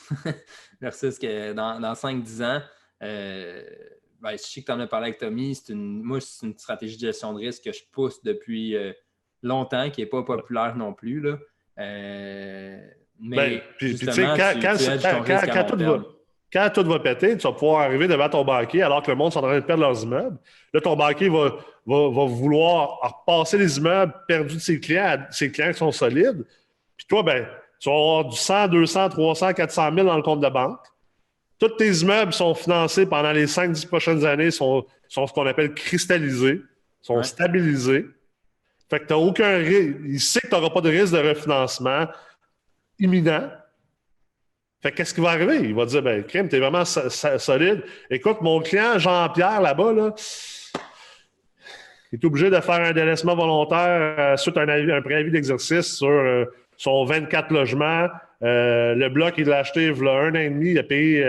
Versus que dans 5-10 ans, je sais que tu en as parlé avec Tommy, moi, c'est une stratégie de gestion de risque que je pousse depuis longtemps, qui n'est pas populaire non plus. Là. Mais justement, quand tout va péter, tu vas pouvoir arriver devant ton banquier alors que le monde est en train de perdre leurs immeubles. Là, ton banquier va vouloir repasser les immeubles perdus de ses clients qui sont solides. Puis toi, tu vas avoir du 100, 200, 300, 400 000 dans le compte de banque. Tous tes immeubles sont financés pendant les 5-10 prochaines années, sont ce qu'on appelle cristallisés, sont stabilisés. Fait que tu n'as aucun risque. Il sait que tu n'auras pas de risque de refinancement imminent. Fait que qu'est-ce qui va arriver? Il va dire, crime, t'es vraiment solide. Écoute, mon client Jean-Pierre, là-bas, là, il est obligé de faire un délaissement volontaire suite à un préavis d'exercice sur son 24 logements. Le bloc, il l'a acheté il y a 1 an et demi, il a payé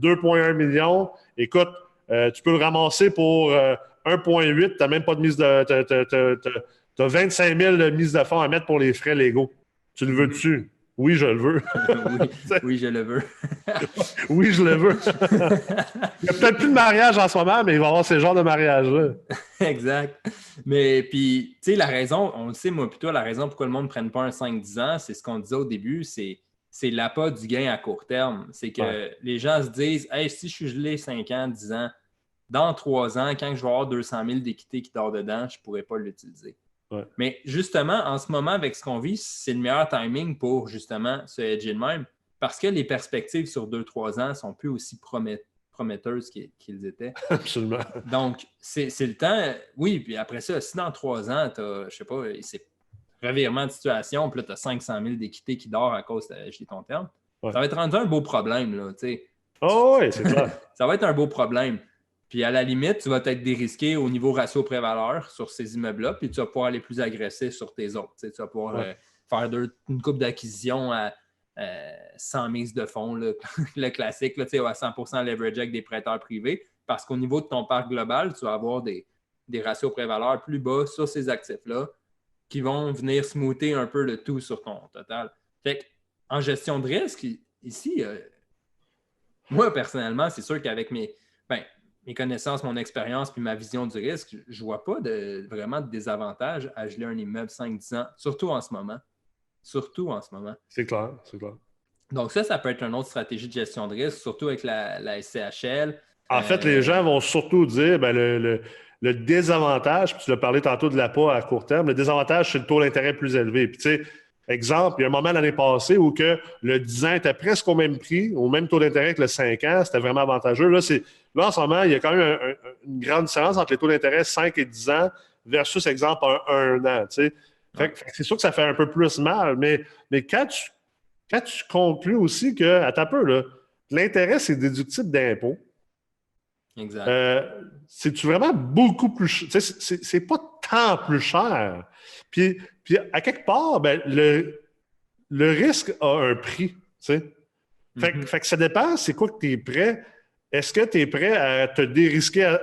2,1 millions. Écoute, tu peux le ramasser pour 1,8, tu n'as même pas de mise de... Tu as 25 000 de mise de fonds à mettre pour les frais légaux. Tu le veux-tu? Oui, je le veux. oui, je le veux. Oui, je le veux. Il n'y a peut-être plus de mariage en ce moment, mais il va y avoir ce genre de mariage-là. Exact. Mais puis, tu sais, la raison, on le sait, moi, plutôt, la raison pourquoi le monde ne prenne pas un 5-10 ans, c'est ce qu'on disait au début, c'est l'appât du gain à court terme. C'est que les gens se disent, hey, si je suis gelé 5 ans, 10 ans, dans 3 ans, quand je vais avoir 200 000 d'équité qui dort dedans, je ne pourrai pas l'utiliser. Ouais. Mais justement, en ce moment, avec ce qu'on vit, c'est le meilleur timing pour justement se hedger de même parce que les perspectives sur 2-3 ans ne sont plus aussi prometteuses qu'ils étaient. Absolument. Donc, c'est le temps. Oui, puis après ça, si dans 3 ans, tu as, je sais pas, c'est revirement de situation, puis là, tu as 500 000 d'équité qui dort à cause de acheter ton terme, ça va être rendu un beau problème, là, tu sais. Oh oui, c'est clair. Ça va être un beau problème. Puis à la limite, tu vas être dérisqué au niveau ratio pré-valeur sur ces immeubles-là, puis tu vas pouvoir aller plus agressif sur tes autres. Tu vas pouvoir faire une coupe d'acquisition à 100 mises de fonds, là, le classique, là, à 100% leverage avec des prêteurs privés, parce qu'au niveau de ton parc global, tu vas avoir des ratios pré-valeur plus bas sur ces actifs-là qui vont venir smoother un peu le tout sur ton total. Fait en gestion de risque, ici, moi, personnellement, c'est sûr qu'avec mes connaissances, mon expérience puis ma vision du risque, je ne vois pas vraiment de désavantage à geler un immeuble 5-10 ans, surtout en ce moment. C'est clair, c'est clair. Donc ça peut être une autre stratégie de gestion de risque, surtout avec la SCHL. En fait, les gens vont surtout dire le désavantage, puis tu l'as parlé tantôt de l'appât à court terme, le désavantage, c'est le taux d'intérêt plus élevé. Puis tu sais, exemple, il y a un moment l'année passée où que le 10 ans était presque au même prix, au même taux d'intérêt que le 5 ans, c'était vraiment avantageux. Là, en ce moment, il y a quand même une grande différence entre les taux d'intérêt 5 et 10 ans versus, exemple, un an. Tu sais. C'est sûr que ça fait un peu plus mal, mais quand tu conclus aussi que, attends un peu, là, l'intérêt, c'est déductible d'impôt. Exact. C'est-tu vraiment beaucoup plus cher? C'est pas tant plus cher. Puis à quelque part, le risque a un prix. Fait que ça dépend, c'est quoi que tu es prêt. Est-ce que tu es prêt à te dérisquer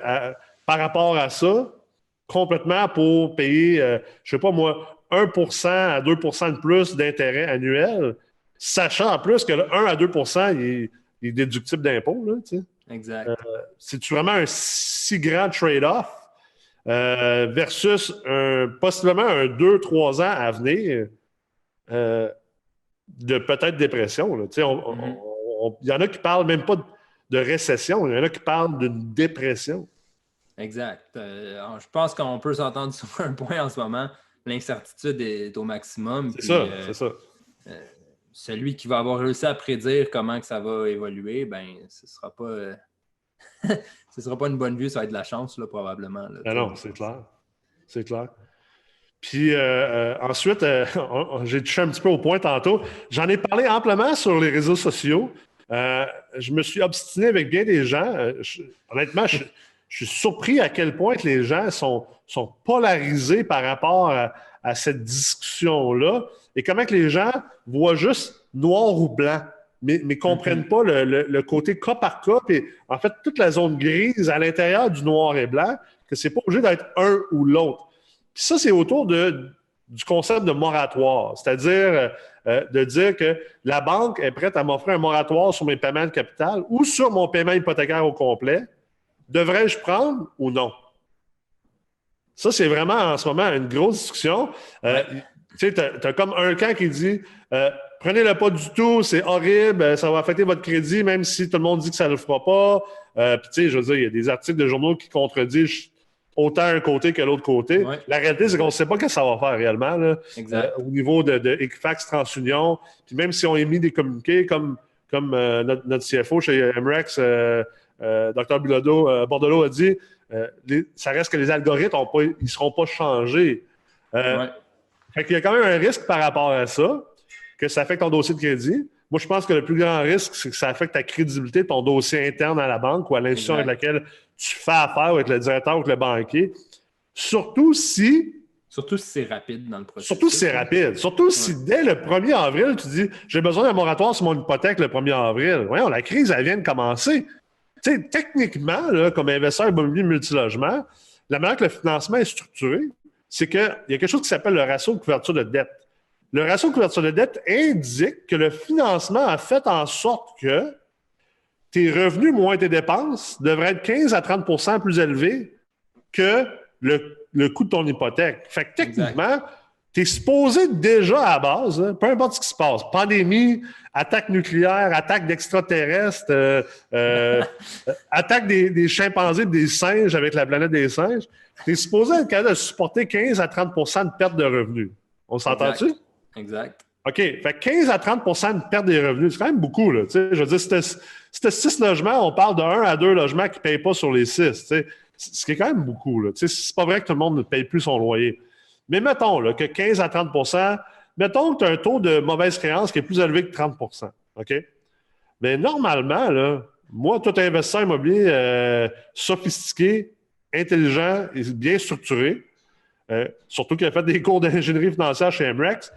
par rapport à ça complètement pour payer, je sais pas moi, 1% à 2% de plus d'intérêt annuel, sachant en plus que le 1 à 2%, est déductible d'impôt, là, tu sais. Exact. C'est-tu vraiment un si grand trade-off versus possiblement un 2-3 ans à venir de peut-être dépression, là. Tu sais, il y en a qui parlent même pas de récession, il y en a qui parlent d'une dépression. Exact. Je pense qu'on peut s'entendre sur un point en ce moment. L'incertitude est au maximum. C'est ça. Celui qui va avoir réussi à prédire comment que ça va évoluer, ben, ce ne sera pas ce sera pas une bonne vue, ça va être de la chance, là, probablement. Là, non, c'est clair. C'est clair. Puis ensuite, j'ai touché un petit peu au point tantôt. J'en ai parlé amplement sur les réseaux sociaux. Je me suis obstiné avec bien des gens. Honnêtement, je suis surpris à quel point que les gens sont polarisés par rapport à cette discussion-là et comment que les gens voient juste noir ou blanc, mais ne comprennent pas le côté cas par cas. Puis, en fait, toute la zone grise à l'intérieur du noir et blanc, que c'est pas obligé d'être un ou l'autre. Puis ça, c'est autour du concept de moratoire, c'est-à-dire de dire que la banque est prête à m'offrir un moratoire sur mes paiements de capital ou sur mon paiement hypothécaire au complet. Devrais-je prendre ou non? Ça, c'est vraiment en ce moment une grosse discussion. Tu sais, tu as comme un camp qui dit prenez-le pas du tout, c'est horrible, ça va affecter votre crédit, même si tout le monde dit que ça ne le fera pas. Puis, tu sais, je veux dire, il y a des articles de journaux qui contredisent autant un côté que l'autre côté. Ouais. La réalité, c'est qu'on ne sait pas ce que ça va faire réellement là, au niveau de Equifax TransUnion. Puis même si on a émis des communiqués comme notre CFO chez MREX, Dr Bordelot a dit, ça reste que les algorithmes ils ne seront pas changés. Fait qu'il y a quand même un risque par rapport à ça, que ça affecte ton dossier de crédit. Moi, je pense que le plus grand risque, c'est que ça affecte ta crédibilité de ton dossier interne à la banque ou à l'institution avec laquelle tu fais affaire, avec le directeur ou avec le banquier. Surtout si c'est rapide dans le processus. Surtout si c'est rapide. Surtout si dès le 1er avril, tu dis « J'ai besoin d'un moratoire sur mon hypothèque le 1er avril. » Voyons, la crise, elle vient de commencer. Tu sais, techniquement, là, comme investisseur immobilier multilogement, la manière que le financement est structuré, c'est qu'il y a quelque chose qui s'appelle le ratio de couverture de dette. Le ratio de couverture de dette indique que le financement a fait en sorte que tes revenus moins tes dépenses devraient être 15 à 30 % plus élevés que le coût de ton hypothèque. Fait que techniquement, tu es supposé déjà à la base, hein, peu importe ce qui se passe, pandémie, attaque nucléaire, attaque d'extraterrestres, attaque des chimpanzés et des singes avec la planète des singes, tu es supposé être capable de supporter 15 à 30 % de perte de revenus. On s'entend-tu? Exact. OK. Fait 15 à 30 % de perte des revenus, c'est quand même beaucoup. Là, je veux dire, si tu as 6 logements, on parle de 1 à 2 logements qui ne payent pas sur les 6. Ce qui est quand même beaucoup. Là, c'est pas vrai que tout le monde ne paye plus son loyer. Mais mettons là, que 15 à 30 %, mettons que tu as un taux de mauvaise créance qui est plus élevé que 30 %. OK? Mais normalement, là, moi, tout investisseur immobilier sophistiqué, intelligent et bien structuré, surtout qui a fait des cours d'ingénierie financière chez MREX,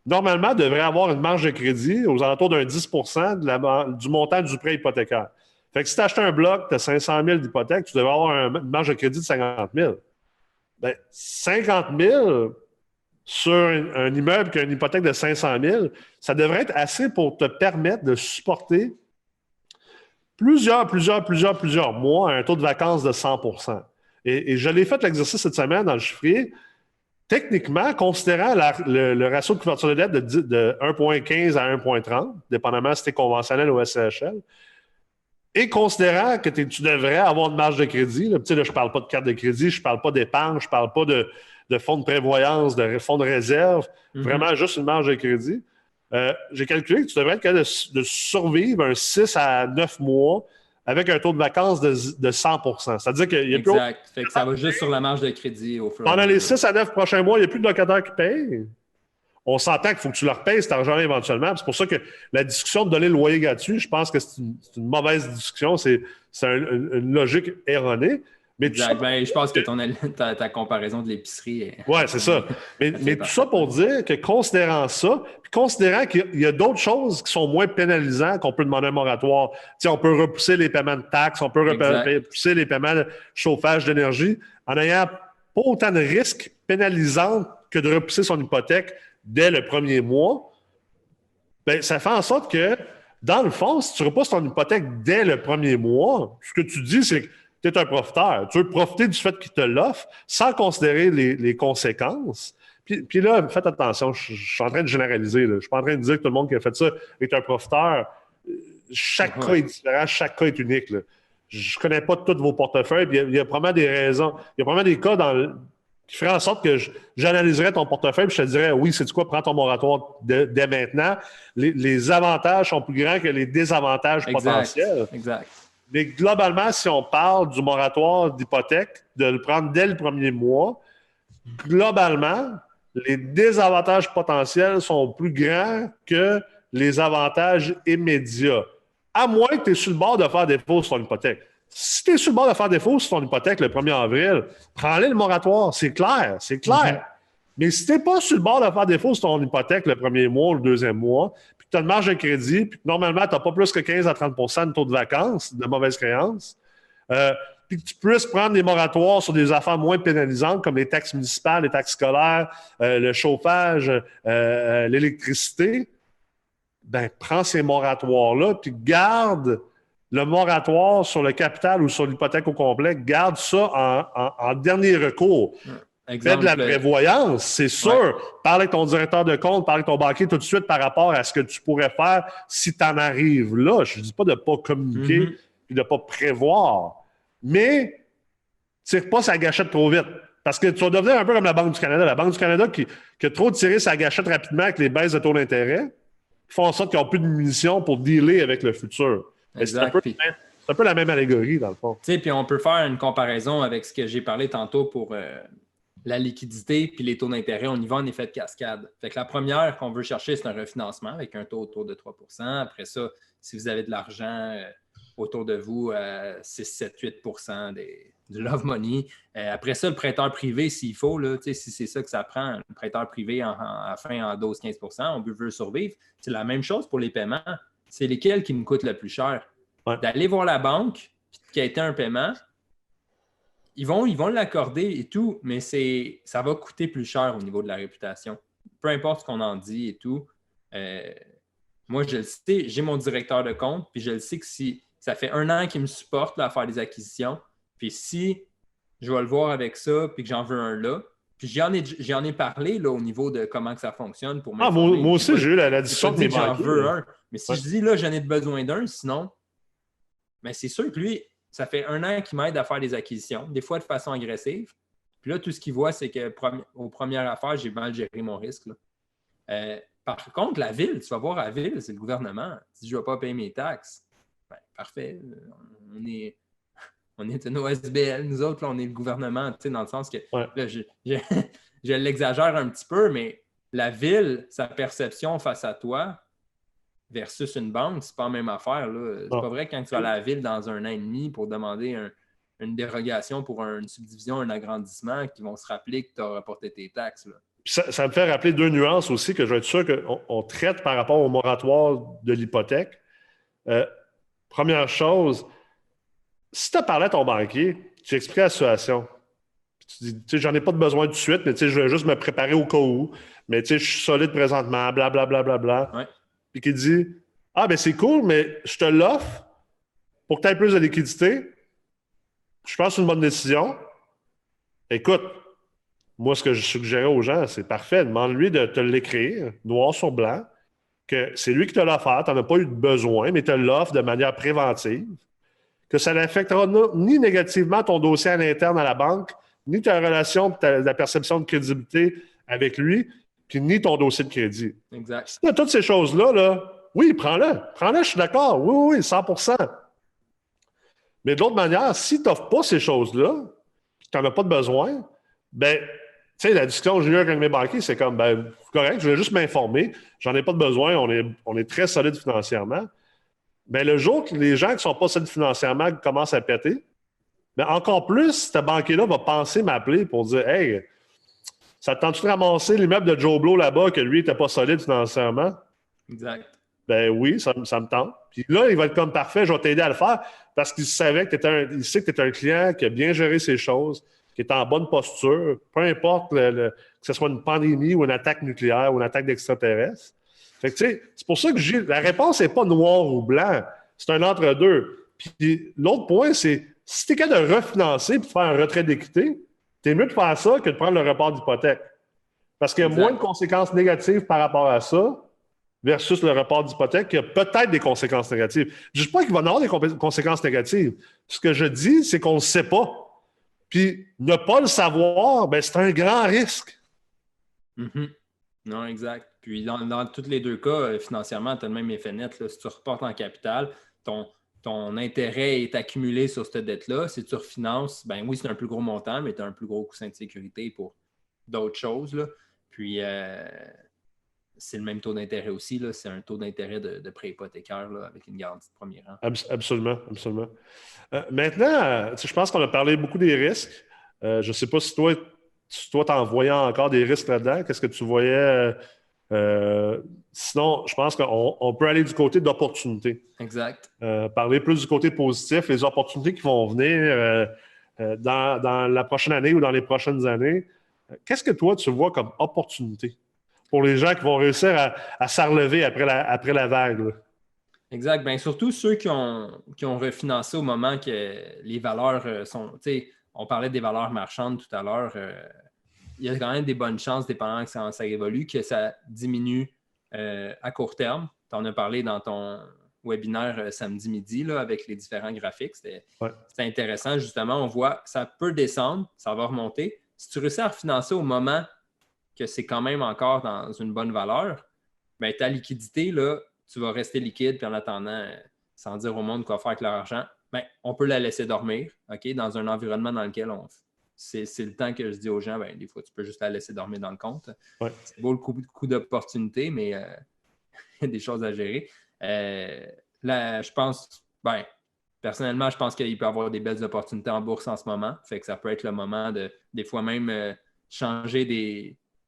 normalement, devrait avoir une marge de crédit aux alentours d'un 10 % du montant du prêt hypothécaire. Fait que si tu achètes un bloc, tu as 500 000 d'hypothèque, tu devrais avoir une marge de crédit de 50 000. Bien, 50 000 sur un immeuble qui a une hypothèque de 500 000, ça devrait être assez pour te permettre de supporter plusieurs mois à un taux de vacances de 100 %. Et je l'ai fait l'exercice cette semaine dans le chiffrier. Techniquement, considérant le ratio de couverture de dette de 1,15 à 1,30, dépendamment si tu es conventionnel ou SCHL, et considérant que tu devrais avoir une marge de crédit, là, je ne parle pas de carte de crédit, je ne parle pas d'épargne, je ne parle pas de fonds de prévoyance, de fonds de réserve, vraiment juste une marge de crédit. J'ai calculé que tu devrais être capable de survivre un 6 à 9 mois avec un taux de vacances de 100 %. C'est-à-dire qu'il y a plus... Exact. Fait que ça va juste sur la marge de crédit au fur et à mesure. Pendant les 6 à 9 prochains mois, il n'y a plus de locataires qui payent. On s'entend qu'il faut que tu leur payes cet argent éventuellement. C'est pour ça que la discussion de donner le loyer gratuit, je pense que c'est une mauvaise discussion. C'est une logique erronée. Mais exact. Je pense que ta comparaison de l'épicerie est... Oui, c'est ça. Mais tout ça pour dire que considérant ça, puis considérant qu'il y a d'autres choses qui sont moins pénalisantes qu'on peut demander un moratoire. T'sais, on peut repousser les paiements de taxes, on peut repousser les paiements de chauffage d'énergie en n'ayant pas autant de risques pénalisants que de repousser son hypothèque dès le premier mois. Bien, ça fait en sorte que dans le fond, si tu repasses ton hypothèque dès le premier mois, ce que tu dis, c'est que tu es un profiteur. Tu veux profiter du fait qu'il te l'offre sans considérer les conséquences. Puis là, faites attention, je suis en train de généraliser. Là. Je ne suis pas en train de dire que tout le monde qui a fait ça est un profiteur. Chaque cas est différent, chaque cas est unique. Là. Je ne connais pas tous vos portefeuilles, puis il y a probablement des raisons. Il y a probablement des cas qui feraient en sorte que j'analyserais ton portefeuille et je te dirais, oui, c'est quoi, prends ton moratoire dès maintenant. Les avantages sont plus grands que les désavantages potentiels. Exact. Mais globalement, si on parle du moratoire d'hypothèque, de le prendre dès le premier mois, globalement, les désavantages potentiels sont plus grands que les avantages immédiats. À moins que tu es sur le bord de faire défaut sur ton hypothèque. Si tu es sur le bord de faire défaut sur ton hypothèque le 1er avril, prends-le le moratoire, c'est clair. Mais si tu n'es pas sur le bord de faire défaut sur ton hypothèque le premier mois ou le deuxième mois, puis que tu as une marge de crédit, puis que normalement, tu n'as pas plus que 15 à 30 de taux de vacances, de mauvaise créance, puis que tu puisses prendre des moratoires sur des affaires moins pénalisantes comme les taxes municipales, les taxes scolaires, le chauffage, l'électricité, ben prends ces moratoires-là, puis garde le moratoire sur le capital ou sur l'hypothèque au complet, garde ça en dernier recours. Fais de la prévoyance, c'est sûr. Ouais. Parle avec ton directeur de compte, parle avec ton banquier tout de suite par rapport à ce que tu pourrais faire si tu en arrives là. Je ne dis pas de ne pas communiquer et de ne pas prévoir. Mais tire pas sa gâchette trop vite. Parce que tu vas devenir un peu comme la Banque du Canada. La Banque du Canada qui a trop tiré sa gâchette rapidement avec les baisses de taux d'intérêt, qui font en sorte qu'ils n'ont plus de munitions pour dealer avec le futur. C'est un peu la même allégorie, dans le fond. Tu sais, puis on peut faire une comparaison avec ce que j'ai parlé tantôt pour la liquidité puis les taux d'intérêt. On y va en effet de cascade. Fait que la première qu'on veut chercher, c'est un refinancement avec un taux autour de 3 %. Après ça, si vous avez de l'argent autour de vous, 6, 7, 8 % du love money. Après ça, le prêteur privé, s'il faut, là, si c'est ça que ça prend, le prêteur privé à fin en 12-15 %, on veut survivre. C'est la même chose pour les paiements. C'est lesquels qui nous coûtent le plus cher. Ouais. D'aller voir la banque qui a été un paiement, ils vont l'accorder et tout, mais ça va coûter plus cher au niveau de la réputation. Peu importe ce qu'on en dit et tout. Moi, je le sais, j'ai mon directeur de compte, puis je le sais que si ça fait 1 an qu'il me supporte là, à faire des acquisitions, puis si je vais le voir avec ça, puis que j'en veux un là, puis j'en ai parlé là, au niveau de comment que ça fonctionne pour m'informer. Moi aussi, j'ai eu la discussion de mes banquiers. J'en veux un. Mais si je dis là, j'en ai besoin d'un, sinon, mais c'est sûr que lui, ça fait 1 an qu'il m'aide à faire des acquisitions, des fois de façon agressive. Puis là, tout ce qu'il voit, c'est qu'aux premières affaires, j'ai mal géré mon risque. Là. Par contre, la ville, tu vas voir à la ville, c'est le gouvernement. Si je ne vais pas payer mes taxes, ben, parfait. On est une OSBL, nous autres, là, on est le gouvernement, tu sais, dans le sens que là, je l'exagère un petit peu, mais la ville, sa perception face à toi versus une banque, c'est pas la même affaire. C'est pas vrai quand tu vas à la ville dans 1 an et demi pour demander une dérogation pour une subdivision, un agrandissement, qui vont se rappeler que tu as rapporté tes taxes. Là. Ça me fait rappeler 2 nuances aussi que je vais être sûr qu'on traite par rapport au moratoire de l'hypothèque. Première chose, si tu as parlé à ton banquier, tu expliques la situation. Tu dis, tu sais, j'en ai pas de besoin tout de suite, mais tu sais, je vais juste me préparer au cas où. Mais tu sais, je suis solide présentement, blablabla. Ouais. Puis qu'il dit, ah, ben c'est cool, mais je te l'offre pour que tu aies plus de liquidité. Je pense que c'est une bonne décision. Écoute, moi, ce que je suggérais aux gens, c'est parfait. Demande-lui de te l'écrire, noir sur blanc, que c'est lui qui te l'a offert, tu n'en as pas eu de besoin, mais te l'offre de manière préventive, que ça n'affectera ni négativement ton dossier à l'interne à la banque, ni ta relation, la perception de crédibilité avec lui, puis ni ton dossier de crédit. Exact. Si tu as toutes ces choses-là, là, oui, prends-le. Prends-le, je suis d'accord. Oui, 100%. Mais de l'autre manière, si tu n'offres pas ces choses-là, tu n'en as pas de besoin, ben, tu sais, la discussion que j'ai eue avec mes banquiers, c'est comme, ben, correct, je vais juste m'informer. J'en ai pas de besoin. On est très solide financièrement. Mais le jour que les gens qui ne sont pas solides financièrement commencent à péter, bien encore plus, ce banquier-là va penser m'appeler pour dire, hey, ça te tente-tu de ramasser l'immeuble de Joe Blow là-bas que lui n'était pas solide financièrement? Exact. Ben oui, ça me tente. Puis là, il va être comme parfait, je vais t'aider à le faire parce qu'il savait que il sait que tu es un client qui a bien géré ses choses, qui est en bonne posture, peu importe que ce soit une pandémie ou une attaque nucléaire ou une attaque d'extraterrestres. Fait que, tu sais, c'est pour ça que la réponse n'est pas noir ou blanc. C'est un entre-deux. Puis l'autre point, c'est si tu es capable de refinancer et de faire un retrait d'équité, tu es mieux de faire ça que de prendre le report d'hypothèque. Parce qu'il y a moins de conséquences négatives par rapport à ça versus le report d'hypothèque qui a peut-être des conséquences négatives. Je ne dis pas qu'il va y avoir des conséquences négatives. Ce que je dis, c'est qu'on ne le sait pas. Puis ne pas le savoir, ben, c'est un grand risque. Non, exact. Puis dans tous les deux cas, financièrement, tu as le même effet net. Là. Si tu reportes en capital, ton intérêt est accumulé sur cette dette-là. Si tu refinances, ben oui, c'est un plus gros montant, mais tu as un plus gros coussin de sécurité pour d'autres choses. Là. Puis c'est le même taux d'intérêt aussi. Là. C'est un taux d'intérêt de prêt hypothécaire là, avec une garantie de premier rang. Absolument, absolument. Maintenant, je pense qu'on a parlé beaucoup des risques. Je ne sais pas si toi, t'en voyais encore des risques là-dedans. Qu'est-ce que tu voyais? Sinon, je pense qu'on peut aller du côté d'opportunités. Exact. Parler plus du côté positif, les opportunités qui vont venir dans la prochaine année ou dans les prochaines années. Qu'est-ce que toi, tu vois comme opportunité pour les gens qui vont réussir à s'enrelever après la vague? Là? Exact. Bien, surtout ceux qui ont refinancé au moment que les valeurs sont... On parlait des valeurs marchandes tout à l'heure. Il y a quand même des bonnes chances, dépendant que ça évolue, que ça diminue à court terme. Tu en as parlé dans ton webinaire samedi midi là, avec les différents graphiques. C'était intéressant. Justement, on voit que ça peut descendre, ça va remonter. Si tu réussis à refinancer au moment que c'est quand même encore dans une bonne valeur, bien, ta liquidité, là, tu vas rester liquide, puis en attendant, sans dire au monde quoi faire avec leur argent, bien, on peut la laisser dormir, OK, dans un environnement dans lequel c'est le temps que je dis aux gens, bien, des fois, tu peux juste la laisser dormir dans le compte. Ouais. C'est beau le coup d'opportunité, mais il y a des choses à gérer. Là, je pense, bien, personnellement, je pense qu'il peut y avoir des belles opportunités en bourse en ce moment. Fait que ça peut être le moment de, des fois même,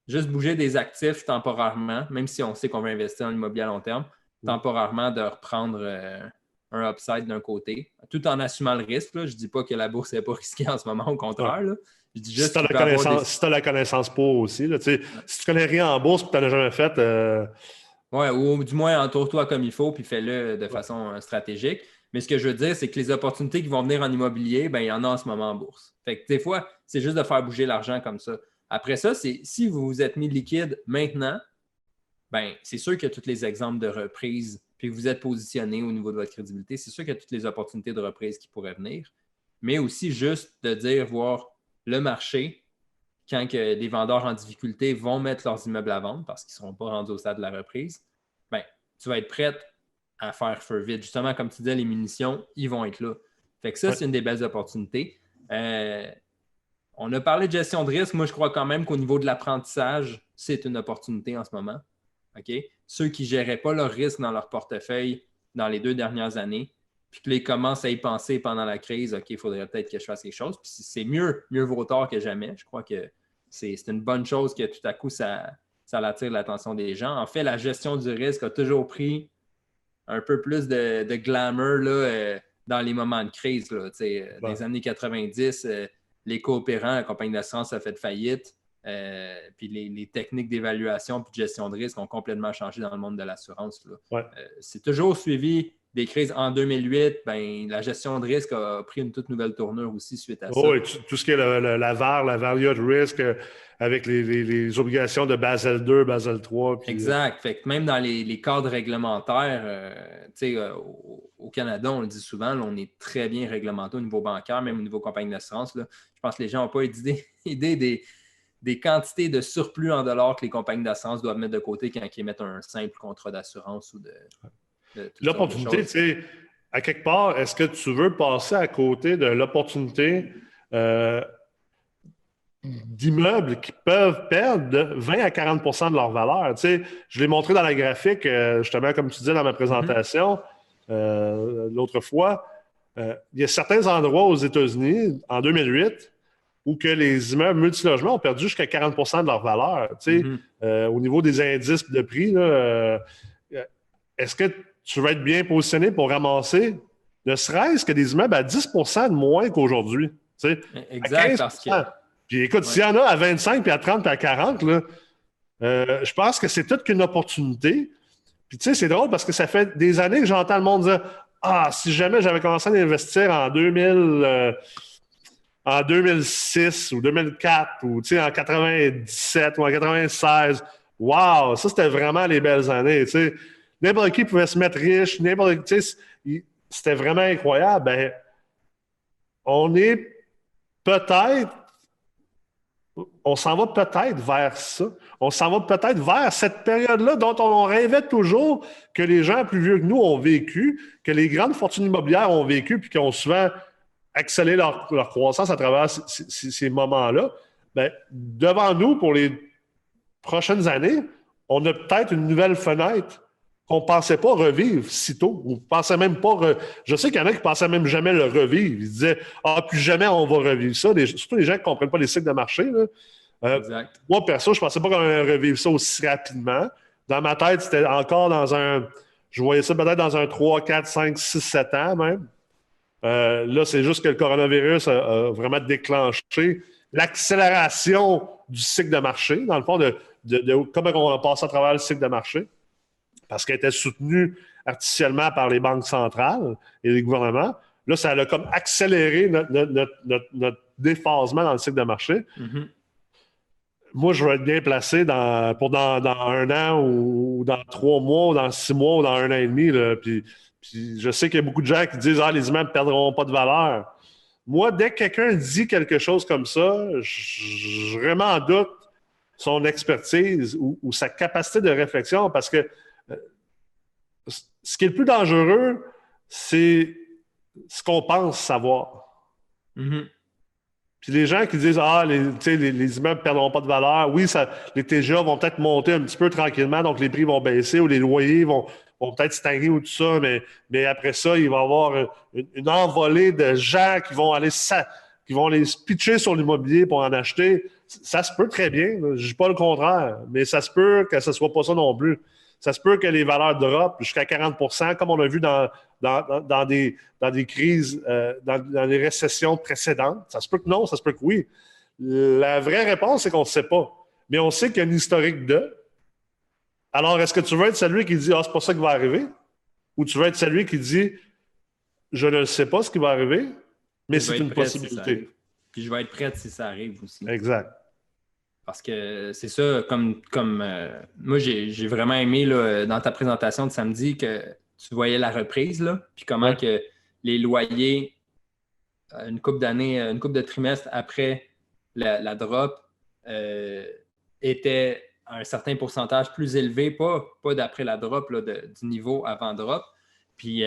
juste bouger des actifs temporairement, même si on sait qu'on veut investir en immobilier à long terme, temporairement de reprendre un upside d'un côté, tout en assumant le risque. Là. Je ne dis pas que la bourse n'est pas risquée en ce moment, au contraire. Là. Je dis juste si tu as la connaissance pour aussi. Là, si tu ne connais rien en bourse et que tu n'en as jamais fait... Oui, ou du moins entoure-toi comme il faut puis fais-le de façon stratégique. Mais ce que je veux dire, c'est que les opportunités qui vont venir en immobilier, ben, il y en a en ce moment en bourse. Fait que des fois, c'est juste de faire bouger l'argent comme ça. Après ça, c'est si vous vous êtes mis liquide maintenant, ben, c'est sûr qu'il y a tous les exemples de reprise puis que vous êtes positionné au niveau de votre crédibilité. C'est sûr qu'il y a toutes les opportunités de reprise qui pourraient venir. Mais aussi juste de dire, voir le marché, quand que des vendeurs en difficulté vont mettre leurs immeubles à vendre parce qu'ils ne seront pas rendus au stade de la reprise, ben, tu vas être prête à faire feu vide. Justement, comme tu disais, les munitions, ils vont être là. Fait que ça, c'est une des belles opportunités. On a parlé de gestion de risque. Moi, je crois quand même qu'au niveau de l'apprentissage, c'est une opportunité en ce moment. Okay? Ceux qui ne géraient pas leur risque dans leur portefeuille dans les 2 dernières années, puis que les commencent à y penser pendant la crise, OK, il faudrait peut-être que je fasse quelque chose. Puis c'est mieux vaut tard que jamais. Je crois que c'est une bonne chose que tout à coup, ça attire l'attention des gens. En fait, la gestion du risque a toujours pris un peu plus de glamour là, dans les moments de crise. Là, dans les années 90, les coopérants, la compagnie d'assurance a fait faillite. Puis les techniques d'évaluation et de gestion de risque ont complètement changé dans le monde de l'assurance. C'est toujours suivi des crises. En 2008, ben, la gestion de risque a pris une toute nouvelle tournure aussi suite à ça. Oui, tout ce qui est la VAR, la Value at Risk, avec les obligations de Basel II, Basel III. Puis, exact. Fait que même dans les cadres réglementaires, au Canada, on le dit souvent, là, on est très bien réglementé au niveau bancaire, même au niveau compagnie d'assurance. Là. Je pense que les gens n'ont pas idée des quantités de surplus en dollars que les compagnies d'assurance doivent mettre de côté quand ils émettent un simple contrat d'assurance ou de l'opportunité, tu sais, à quelque part, est-ce que tu veux passer à côté de l'opportunité d'immeubles qui peuvent perdre de 20 à 40 de leur valeur? Tu sais, je l'ai montré dans la graphique, justement, comme tu disais dans ma présentation l'autre fois. Il y a certains endroits aux États-Unis, en 2008, où que les immeubles multilogements ont perdu jusqu'à 40 de leur valeur. Tu sais, au niveau des indices de prix, là, est-ce que tu vas être bien positionné pour ramasser ne serait-ce que des immeubles à 10 de moins qu'aujourd'hui? Tu sais, exact, parce que... Puis écoute, s'il y en a à 25, puis à 30, puis à 40, là, je pense que c'est toute qu'une opportunité. Puis tu sais, c'est drôle parce que ça fait des années que j'entends le monde dire « Ah, si jamais j'avais commencé à investir en 2006 ou 2004 ou en 97 ou en 96, wow, ça c'était vraiment les belles années. T'sais. N'importe qui pouvait se mettre riche, n'importe qui, c'était vraiment incroyable. Ben, on est peut-être, on s'en va peut-être vers ça. On s'en va peut-être vers cette période-là dont on rêvait toujours que les gens plus vieux que nous ont vécu, que les grandes fortunes immobilières ont vécu, puis qui ont souvent accéléré leur croissance à travers ces moments-là. Ben, devant nous, pour les prochaines années, on a peut-être une nouvelle fenêtre qu'on ne pensait pas revivre si tôt. On pensait même pas. Je sais qu'il y en a qui ne pensaient même jamais le revivre. Ils disaient Ah, plus jamais on va revivre ça. Surtout les gens qui ne comprennent pas les cycles de marché. Moi, perso, je ne pensais pas qu'on allait revivre ça aussi rapidement. Dans ma tête, c'était encore dans un. Je voyais ça peut-être dans un 3, 4, 5, 6, 7 ans même. Là, c'est juste que le coronavirus a vraiment déclenché l'accélération du cycle de marché, dans le fond, de comment on va passer à travers le cycle de marché, parce qu'elle était soutenue artificiellement par les banques centrales et les gouvernements. Là, ça a comme accéléré notre déphasement dans le cycle de marché. Mm-hmm. Moi, je vais être bien placé dans un an ou dans 3 mois ou dans 6 mois ou dans un an et demi. Là, puis je sais qu'il y a beaucoup de gens qui disent « Ah, les immeubles ne perdront pas de valeur ». Moi, dès que quelqu'un dit quelque chose comme ça, je vraiment doute son expertise ou sa capacité de réflexion parce que ce qui est le plus dangereux, c'est ce qu'on pense savoir. Mm-hmm. Puis les gens qui disent « Ah, les immeubles ne perdront pas de valeur. Oui, les TGA vont peut-être monter un petit peu tranquillement, donc les prix vont baisser ou les loyers vont peut-être stagner ou tout ça, mais après ça, il va y avoir une envolée de gens qui vont aller se pitcher sur l'immobilier pour en acheter. Ça se peut très bien. Je ne dis pas le contraire, mais ça se peut que ce ne soit pas ça non plus. Ça se peut que les valeurs drop jusqu'à 40 % comme on a vu dans des crises, dans des récessions précédentes. Ça se peut que non, ça se peut que oui. La vraie réponse, c'est qu'on ne sait pas. Mais on sait qu'il y a une historique de. Alors, est-ce que tu veux être celui qui dit « Ah, c'est pas ça qui va arriver » ou tu veux être celui qui dit « Je ne sais pas ce qui va arriver, mais c'est une possibilité. » Puis je vais être prête si ça arrive aussi. Exact. Parce que c'est ça, moi, j'ai vraiment aimé là, dans ta présentation de samedi que tu voyais la reprise, là, puis comment que les loyers, une couple d'années, une couple de trimestres après la drop, étaient à un certain pourcentage plus élevé, pas d'après la drop, là, du niveau avant drop. Puis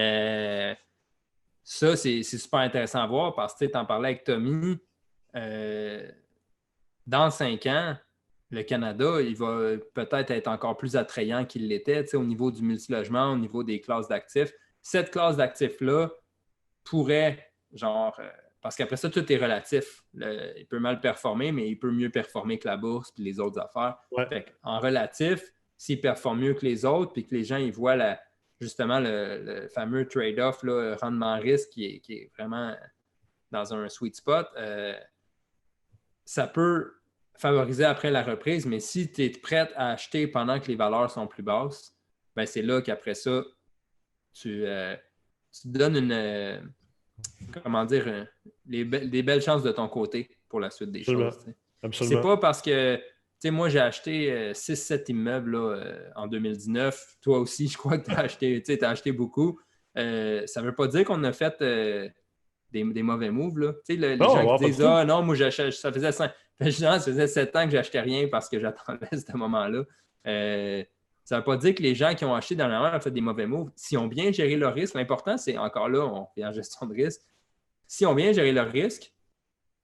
ça, c'est super intéressant à voir parce que tu en parlais avec Tommy. Dans 5 ans, le Canada, il va peut-être être encore plus attrayant qu'il l'était au niveau du multilogement, au niveau des classes d'actifs. Cette classe d'actifs-là pourrait, parce qu'après ça, tout est relatif. Il peut mal performer, mais il peut mieux performer que la bourse et les autres affaires. Ouais. Fait en relatif, s'il performe mieux que les autres, puis que les gens ils voient justement le fameux trade-off, là, rendement-risque qui est vraiment dans un sweet spot, ça peut favoriser après la reprise, mais si tu es prête à acheter pendant que les valeurs sont plus basses, ben c'est là qu'après ça, tu te donnes des belles chances de ton côté pour la suite des choses. Absolument. C'est pas parce que moi, j'ai acheté 6-7 immeubles là, en 2019. Toi aussi, je crois que tu as acheté beaucoup. Ça ne veut pas dire qu'on a fait des mauvais moves. Là. Les gens qui disent « Ah non, moi, j'achète, ça faisait 5. » Ça faisait 7 ans que j'achetais rien parce que j'attendais ce moment-là. Ça ne veut pas dire que les gens qui ont acheté dernièrement ont fait des mauvais moves. S'ils ont bien géré leur risque, l'important, c'est encore là, on fait en gestion de risque. Si on bien géré leur risque,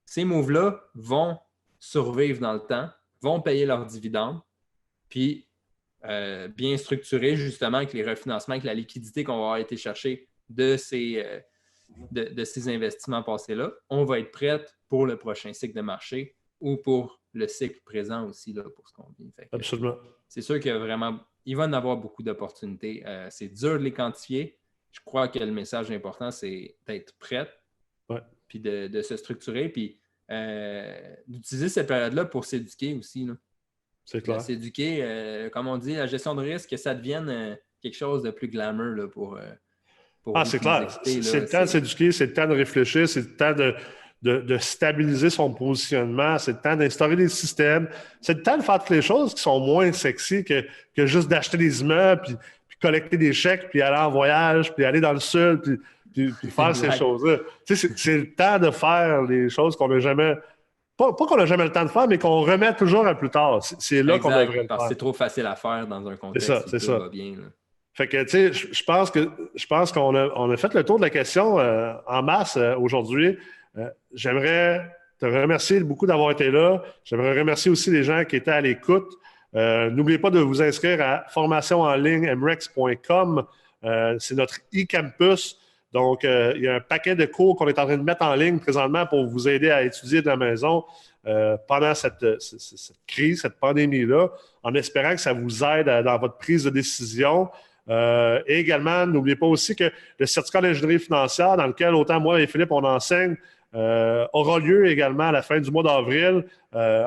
ces moves-là vont survivre dans le temps, vont payer leurs dividendes, puis bien structurer justement avec les refinancements, avec la liquidité qu'on va avoir été chercher de ces investissements passés-là, on va être prête pour le prochain cycle de marché ou pour le cycle présent aussi, là, pour ce qu'on vit. Absolument. C'est sûr qu'il il va y en avoir beaucoup d'opportunités. C'est dur de les quantifier. Je crois que le message important, c'est d'être prête, puis de se structurer, puis d'utiliser cette période-là pour s'éduquer aussi. Là. C'est clair. S'éduquer, comme on dit, la gestion de risque, que ça devienne quelque chose de plus glamour là, pour c'est clair. C'est le temps de s'éduquer, c'est le temps de réfléchir, c'est le temps de stabiliser son positionnement, c'est le temps d'instaurer des systèmes, c'est le temps de faire toutes les choses qui sont moins sexy que juste d'acheter des immeubles, puis collecter des chèques, puis aller en voyage, puis aller dans le sud, puis faire ces choses-là. Tu sais, c'est le temps de faire les choses qu'on n'a jamais... Pas qu'on n'a jamais le temps de faire, mais qu'on remet toujours à plus tard. C'est là qu'on devrait le parce faire. que c'est trop facile à faire dans un contexte où tout va bien. Là. Fait que, tu sais, je pense qu'on a fait le tour de la question en masse aujourd'hui. J'aimerais te remercier beaucoup d'avoir été là. J'aimerais remercier aussi les gens qui étaient à l'écoute. N'oubliez pas de vous inscrire à formationenligne.mrex.com. C'est notre e-campus. Donc, il y a un paquet de cours qu'on est en train de mettre en ligne présentement pour vous aider à étudier de la maison pendant cette crise, cette pandémie-là, en espérant que ça vous aide dans votre prise de décision. Et également, n'oubliez pas aussi que le certificat d'ingénierie financière, dans lequel autant moi et Philippe, on enseigne, aura lieu également à la fin du mois d'avril,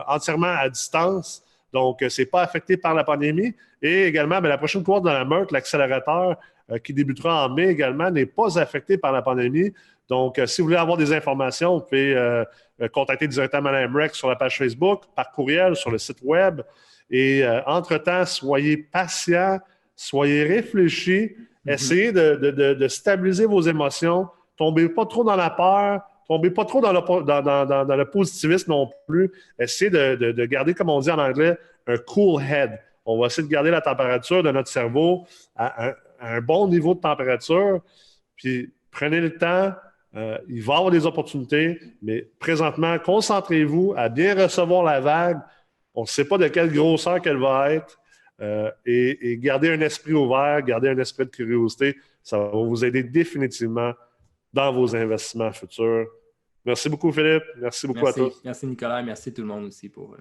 entièrement à distance. Donc, ce n'est pas affecté par la pandémie. Et également, la prochaine cohorte de la MERC, l'accélérateur, qui débutera en mai également, n'est pas affecté par la pandémie. Donc, si vous voulez avoir des informations, vous pouvez contacter directement la MREX sur la page Facebook, par courriel, sur le site web. Et entre-temps, soyez patients, soyez réfléchis, essayez de stabiliser vos émotions, tombez pas trop dans la peur, tombez pas trop dans le positivisme non plus. Essayez de garder, comme on dit en anglais, un cool head. On va essayer de garder la température de notre cerveau à un bon niveau de température. Puis prenez le temps. Il va y avoir des opportunités, mais présentement, concentrez-vous à bien recevoir la vague. On ne sait pas de quelle grosseur qu'elle va être. Et gardez un esprit ouvert, gardez un esprit de curiosité. Ça va vous aider définitivement dans vos investissements futurs. Merci beaucoup, Philippe. Merci beaucoup à tous. Merci, Nicolas. Merci tout le monde aussi pour...